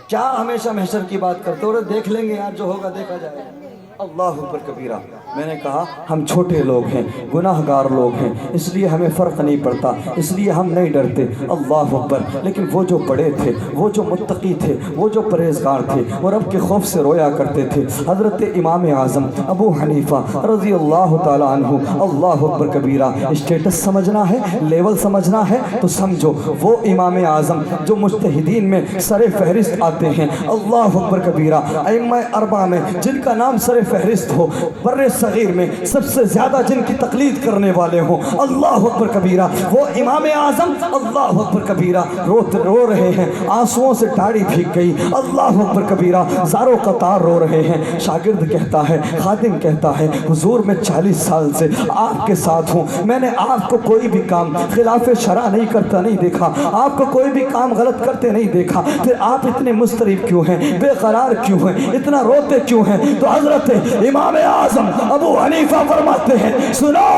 کیا ہمیشہ محشر کی بات کرتے ہو، اور دیکھ لیں گے یار جو ہوگا دیکھا جائے گا. اللہ اکبر کبیرہ. میں نے کہا ہم چھوٹے لوگ ہیں، گناہ گار لوگ ہیں، اس لیے ہمیں فرق نہیں پڑتا، اس لیے ہم نہیں ڈرتے. اللہ اکبر. لیکن وہ جو بڑے تھے، وہ جو متقی تھے، وہ جو پرہیزگار تھے، وہ رب کے خوف سے رویا کرتے تھے. حضرت امام اعظم ابو حنیفہ رضی اللہ تعالیٰ عنہ. اللہ اکبر کبیرہ. اسٹیٹس سمجھنا ہے، لیول سمجھنا ہے تو سمجھو وہ امام اعظم جو مجتہدین میں سر فہرست آتے ہیں. اللہ اکبر کبیرہ. ائمہ اربعہ میں جن کا نام سر فہرست ہو، بر صغیر میں سب سے زیادہ جن کی تقلید کرنے والے ہوں. اللہ اکبر کبیرہ. وہ امام اعظم اللہ اکبر کبیرہ رو رہے ہیں، آنسوؤں سے داڑھی بھیگ گئی. اللہ اکبر کبیرہ. زاروں قطار رو رہے ہیں. شاگرد کہتا ہے، خادم کہتا ہے، حضور میں 40 سال سے آپ کے ساتھ ہوں، میں نے آپ کو کوئی بھی کام خلاف شرع نہیں کرتا نہیں دیکھا، آپ کو کوئی بھی کام غلط کرتے نہیں دیکھا، پھر آپ اتنے مضطرب کیوں ہیں، بے قرار کیوں ہیں، اتنا روتے کیوں ہیں؟ تو حضرت امام اعظم ابو حنیفہ فرماتے ہیں سنو،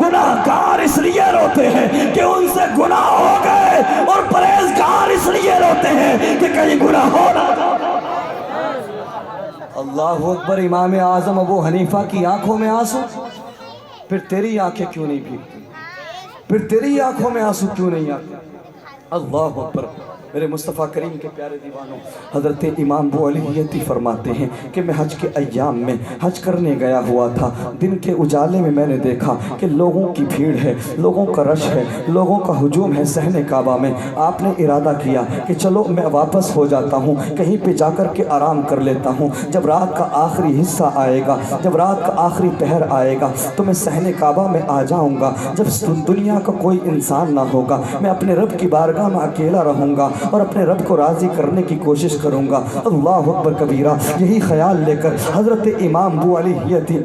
گناہ گار اس لیے روتے ہیں کہ ان سے گناہ ہو گئے، اور پرہیزگار اس لیے روتے ہیں کہ کہیں گناہ ہو نہ جائے. اللہ اکبر. امام اعظم ابو حنیفہ کی آنکھوں میں آنسو، پھر تیری آنکھیں کیوں نہیں بھیگتی، پھر تیری آنکھوں میں آنسو کیوں نہیں آتے؟ اللہ اکبر. میرے مصطفیٰ کریم کے پیارے دیوانوں، حضرت امام ابو علی یتی فرماتے ہیں کہ میں حج کے ایام میں حج کرنے گیا ہوا تھا. دن کے اجالے میں میں نے دیکھا کہ لوگوں کی بھیڑ ہے، لوگوں کا رش ہے، لوگوں کا ہجوم ہے صحن کعبہ میں. آپ نے ارادہ کیا کہ چلو میں واپس ہو جاتا ہوں، کہیں پہ جا کر کے آرام کر لیتا ہوں. جب رات کا آخری حصہ آئے گا، جب رات کا آخری پہر آئے گا تو میں صحن کعبہ میں آ جاؤں گا. جب دنیا کا کوئی انسان نہ ہوگا، میں اپنے رب کی بارگاہ میں اکیلا رہوں گا اور اپنے رب کو راضی کرنے کی کوشش کروں گا. اللہ اکبر کبیرہ. یہی خیال لے کر حضرت امام ابو علی یتی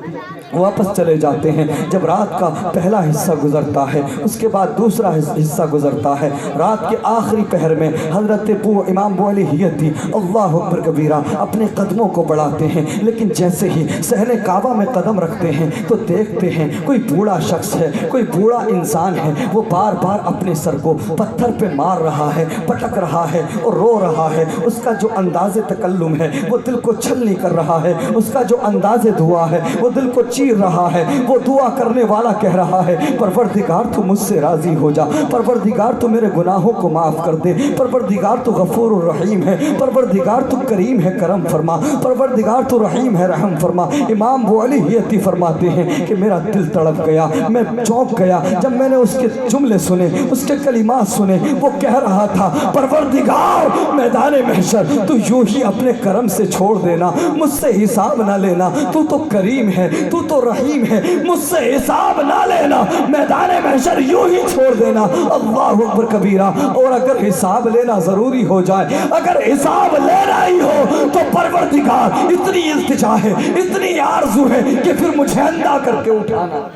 واپس چلے جاتے ہیں. جب رات کا پہلا حصہ گزرتا ہے، اس کے بعد دوسرا حصہ گزرتا ہے، رات کے آخری پہر میں حضرت امام ابو علی یتی اللہ اکبر کبیرہ اپنے قدموں کو بڑھاتے ہیں. لیکن جیسے ہی صحن کعبہ میں قدم رکھتے ہیں تو دیکھتے ہیں کوئی بوڑھا شخص ہے، کوئی بوڑھا انسان ہے، وہ بار بار اپنے سر کو پتھر پہ مار رہا ہے، پٹک رہا ہے اور رو رہا ہے. اس کا جو انداز تکلم ہے وہ دل کو چھلنی کر رہا ہے، اس کا جو انداز دعا ہے وہ دل کو چیر رہا ہے. وہ دعا کرنے والا کہہ رہا ہے پروردگار تو مجھ سے راضی ہو جا، پروردگار تو میرے گناہوں کو معاف کر دے، پروردگار تو غفور الرحیم ہے، پروردگار تو کریم ہے کرم فرما، پروردگار تو رحیم ہے رحم فرما. امام ابو علی یتی فرماتے ہیں کہ میرا دل تڑپ گیا، میں چونک گیا جب میں نے اس کے جملے سنے، اس کے کلمات سنے. وہ کہہ رہا تھا پروردگار میدان محشر تو یوں ہی اپنے کرم سے چھوڑ دینا، مجھ سے حساب نہ لینا، تو کریم ہے، تو رحیم ہے، مجھ سے حساب نہ لینا، میدان محشر یوں ہی چھوڑ دینا. اللہ اکبر کبیرہ. اور اگر حساب لینا ضروری ہو جائے، اگر حساب لینا ہی ہو تو پروردگار اتنی التجا ہے، اتنی آرزو ہے کہ پھر مجھے اندھا کر کے اٹھانا.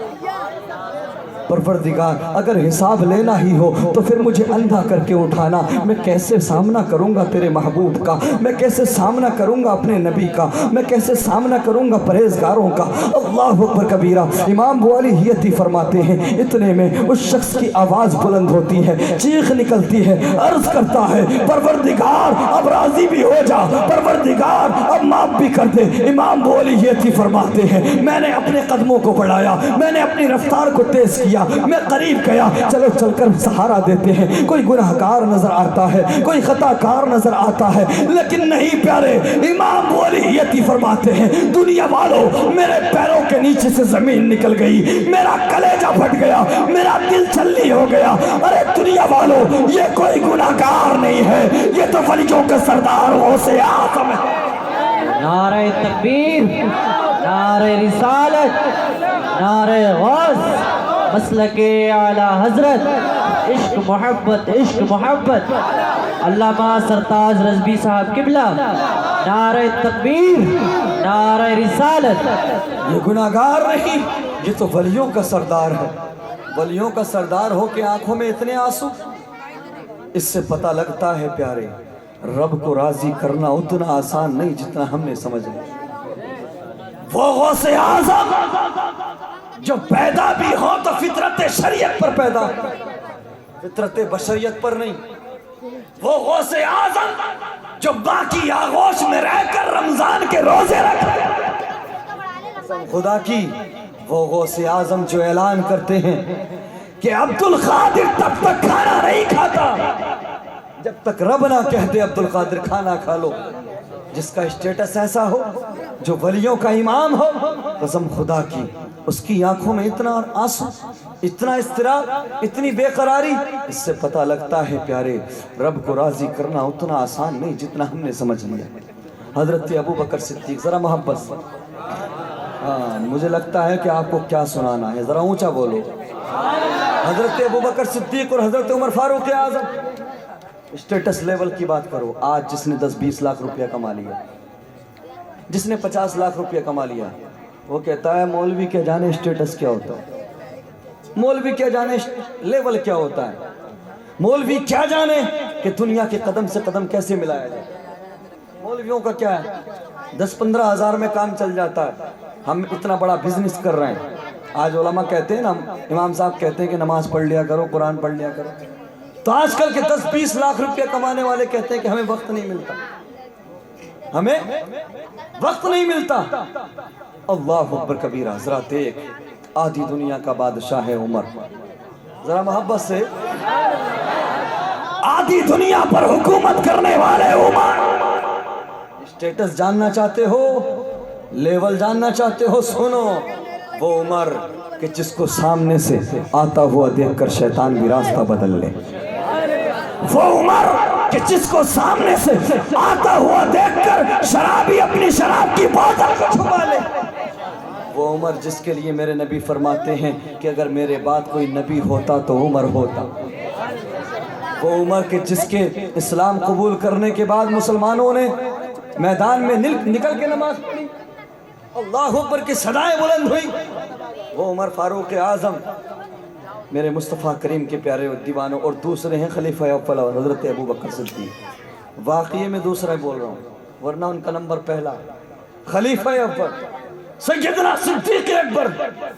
پروردگار اگر حساب لینا ہی ہو تو پھر مجھے اندھا کر کے اٹھانا. میں کیسے سامنا کروں گا تیرے محبوب کا، میں کیسے سامنا کروں گا اپنے نبی کا، میں کیسے سامنا کروں گا پرہیزگاروں کا. اللہ اکبر کبیرہ. امام ابو علی یتی فرماتے ہیں اتنے میں اس شخص کی آواز بلند ہوتی ہے، چیخ نکلتی ہے، عرض کرتا ہے پروردگار اب راضی بھی ہو جا، پروردگار اب معاف بھی کر دے. امام ابو علی یتی فرماتے ہیں میں نے اپنے قدموں کو بڑھایا، میں نے اپنی رفتار کو تیز کیا، میں قریب گیا. چلو چل کر سہارا دیتے ہیں. کوئی گناہگار نظر آتا ہے، کوئی خطا کار نظر آتا ہے، لیکن نہیں پیارے. امام ابو علی یتی فرماتے ہیں دنیا والوں میرے پیروں کے نیچے سے زمین نکل گئی، میرا کلیجہ پھٹ گیا، میرا دل چھلنی ہو گیا. ارے دنیا والوں یہ کوئی گناہگار نہیں ہے، یہ تو ولیوں کا سردار غوث اعظم ہے. نعرہ تکبیر، نعرہ رسالت، نعرہ غوث، مسلک اعلی حضرت، عشق محبت، عشق محبت. علامہ سرتاج رضوی صاحب قبلہ. نعرہ تکبیر، نعرہ رسالت. یہ گناہگار نہیں، یہ تو ولیوں کا سردار ہے. ولیوں کا سردار ہو کے آنکھوں میں اتنے آنسو. اس سے پتہ لگتا ہے پیارے رب کو راضی کرنا اتنا آسان نہیں جتنا ہم نے سمجھ لیا۔ وہ غوث اعظم جو پیدا بھی ہو تو فطرت شریعت پر پیدا، فطرت بشریت پر نہیں۔ وہ غوث اعظم جو باقی آغوش میں رہ کر رمضان کے روزے رکھے، خدا کی وہ غوث اعظم جو اعلان کرتے ہیں کہ عبد القادر تب تک کھانا نہیں کھاتا جب تک رب نہ کہہ دے عبد القادر کھانا کھا لو، جس کا اسٹیٹس ایسا ہو، جو ولیوں کا امام ہو، قسم خدا کی اس کی آنکھوں میں اتنا آنسو، اتنا اضطراب، اتنی بے قراری، اس سے پتہ لگتا ہے پیارے رب کو راضی کرنا اتنا آسان نہیں جتنا ہم نے سمجھ لیا۔ حضرت ابو بکر صدیق، ذرا محبت سے، مجھے لگتا ہے کہ آپ کو کیا سنانا ہے، ذرا اونچا بولو۔ حضرت ابو بکر صدیق اور حضرت عمر فاروق اعظم، اسٹیٹس لیول کی بات کرو۔ آج جس نے 10-20 لاکھ روپیہ کما لیا، جس نے 50 لاکھ روپیہ کما لیا، وہ کہتا ہے مولوی کیا جانے اسٹیٹس کیا ہوتا ہے، مولوی کیا جانے لیول کیا ہوتا ہے، مولوی کیا جانے کہ دنیا کے قدم سے قدم کیسے ملایا جائے۔ مولویوں کا کیا ہے، 10-15 ہزار میں کام چل جاتا ہے، ہم اتنا بڑا بزنس کر رہے ہیں۔ آج علماء کہتے ہیں نا، امام صاحب کہتے ہیں کہ نماز پڑھ لیا کرو، قرآن پڑھ لیا کرو، تو آج کل کے 10-20 لاکھ روپیہ کمانے والے کہتے ہیں کہ ہمیں وقت نہیں ملتا، ہمیں وقت نہیں ملتا۔ اللہ اکبر کبیرہ، ذرا دیکھ، آدھی دنیا کا بادشاہ ہے عمر، ذرا محبت سے، آدھی دنیا پر حکومت کرنے والے عمر۔ اسٹیٹس جاننا چاہتے ہو، لیول جاننا چاہتے ہو، سنو، وہ عمر کہ جس کو سامنے سے آتا ہوا دیکھ کر شیطان بھی راستہ بدل لے، وہ عمر کہ جس کو سامنے سے آتا ہوا دیکھ کر شرابی اپنی شراب کی بوتل کو چھپا لے، وہ عمر جس کے لیے میرے نبی فرماتے ہیں کہ اگر میرے بعد کوئی نبی ہوتا تو عمر ہوتا، وہ عمر کہ جس کے اسلام قبول کرنے کے بعد مسلمانوں نے میدان میں نکل کے نماز پڑھی، اللہ اکبر کی صدائیں بلند ہوئی، وہ عمر فاروق اعظم میرے مصطفیٰ کریم کے پیارے دیوانوں، اور دوسرے ہیں خلیفہ اول حضرت ابو بکر صدیق۔ واقعی میں دوسرا بول رہا ہوں ورنہ ان کا نمبر پہلا، خلیفہ اول سیدنا صدیق اکبر،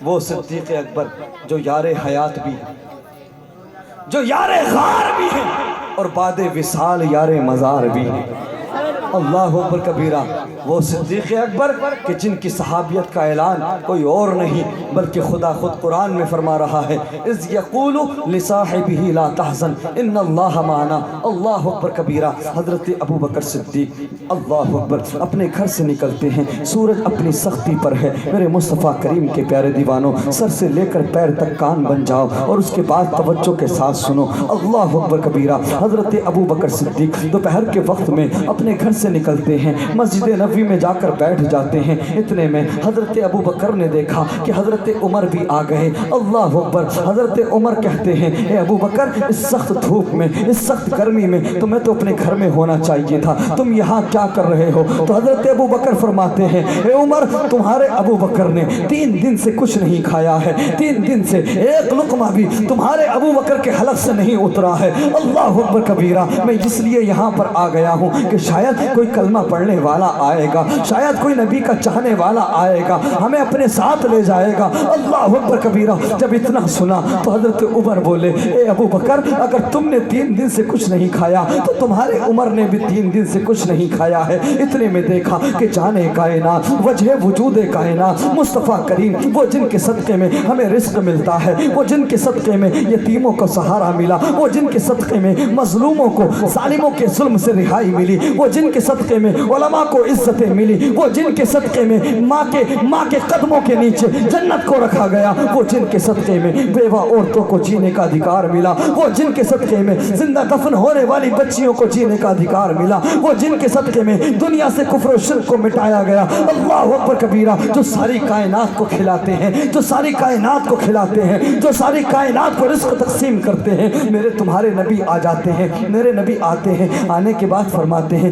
وہ صدیق اکبر جو یار حیات بھی ہے، جو یار غار بھی ہے، اور بعد وصال یار مزار بھی ہے۔ اللہ اکبر کبیرہ، وہ صدیق اکبر کہ جن کی صحابیت کا اعلان کوئی اور نہیں بلکہ خدا خود قرآن میں فرما رہا ہے، اذ یقول لصاحبہ لا تحزن ان اللہ معنا۔ اللہ اکبر کبیرہ، حضرت ابو بکر صدیق اللہ اکبر اپنے گھر سے نکلتے ہیں، سورج اپنی سختی پر ہے، میرے مصطفیٰ کریم کے پیارے دیوانوں، سر سے لے کر پیر تک کان بن جاؤ اور اس کے بعد توجہ کے ساتھ سنو۔ اللہ اکبر کبیرہ، حضرت ابو بکر صدیق دوپہر کے وقت میں اپنے گھر سے نکلتے ہیں، مسجد نبوی میں جا کر بیٹھ جاتے ہیں، اتنے میں حضرت ابو بکر نے دیکھا کہ حضرت عمر بھی آ گئے۔ اللہ اکبر، حضرت عمر کہتے ہیں اے ابو بکر، اس سخت دھوپ میں، اس سخت گرمی میں تمہیں تو اپنے گھر میں ہونا چاہیے تھا، تم یہاں کیا کر رہے ہو؟ تو حضرت ابو بکر فرماتے ہیں اے عمر، تمہارے ابو بکر نے 3 دن سے کچھ نہیں کھایا ہے، 3 دن سے ایک لقمہ بھی تمہارے ابو بکر کے حلق سے نہیں اترا ہے۔ اللہ اکبر کبیرہ، میں اس لیے یہاں پر آ گیا ہوں کہ شاید کوئی کلمہ پڑھنے والا آئے گا، شاید کوئی نبی کا چاہنے والا آئے گا، ہمیں اپنے ساتھ لے جائے گا۔ اللہ اکبر کبیرہ، جب اتنا سنا تو حضرت عمر بولے اے ابو بکر، اگر تم نے 3 دن سے کچھ نہیں کھایا تو تمہارے عمر نے بھی 3 دن سے کچھ نہیں کھایا ہے۔ اتنے میں دیکھا کہ جانے کائنات، وجہ وجود کائنات مصطفیٰ کریم، وہ جن کے صدقے میں ہمیں رزق ملتا ہے، وہ جن کے صدقے میں یتیموں کو سہارا ملا، وہ جن کے صدقے میں مظلوموں کو ظالموں کے ظلم سے رہائی ملی، وہ جن کے صدقے میں علماء کو عزتیں ملی، وہ جن کے صدقے میں ماں کے قدموں کے نیچے جنت کو رکھا گیا، وہ جن کے صدقے میں بیوہ عورتوں کو جینے کا ادھیکار ملا، وہ جن کے صدقے میں زندہ دفن ہونے والی بچیوں کو جینے کا ادھیکار ملا، وہ جن کے صدقے میں دنیا سے کفر و شرک کو مٹایا گیا۔ اللہ اکبر کبیرہ، جو ساری کائنات کو کھلاتے ہیں، جو ساری کائنات کو کھلاتے ہیں، جو ساری کائنات کو رزق تقسیم کرتے ہیں، میرے تمہارے نبی آ جاتے ہیں، میرے نبی آتے ہیں، آنے کے بعد فرماتے ہیں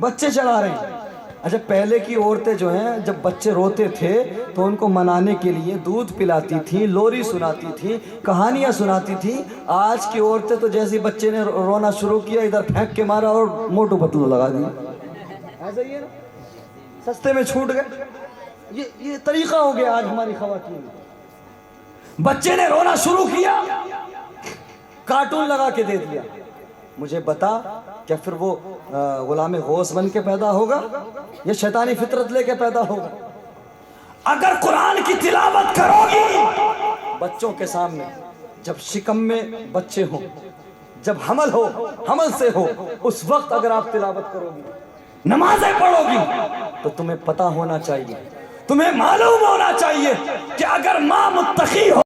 بچے چلا رہے ہیں. اچھا پہلے کی عورتیں جو ہیں جب بچے روتے تھے تو ان کو منانے کے لیے دودھ پلاتی تھیں, لوری سناتی تھیں, کہانیاں سناتی تھیں. آج کی عورتیں تو جیسے بچے نے رونا شروع کیا ادھر پھینک کے مارا اور موٹو پتلو لگا دیا. ایسا ہی ہے نا, سستے میں چھوٹ گئے. یہ طریقہ ہو گیا آج ہماری خواتین. بچے نے رونا شروع کیا, کارٹون لگا کے دے دیا. مجھے بتا کیا پھر وہ غلام غوث بن کے پیدا ہوگا یا شیطانی فطرت لے کے پیدا ہوگا؟ اگر قرآن کی تلاوت کرو گی بچوں کے سامنے, جب شکم میں بچے ہوں, جب حمل ہو, حمل سے ہو, اس وقت اگر آپ تلاوت کرو گی, نمازیں پڑھو گی, تو تمہیں پتہ ہونا چاہیے, تمہیں معلوم ہونا چاہیے کہ اگر ماں متقی ہو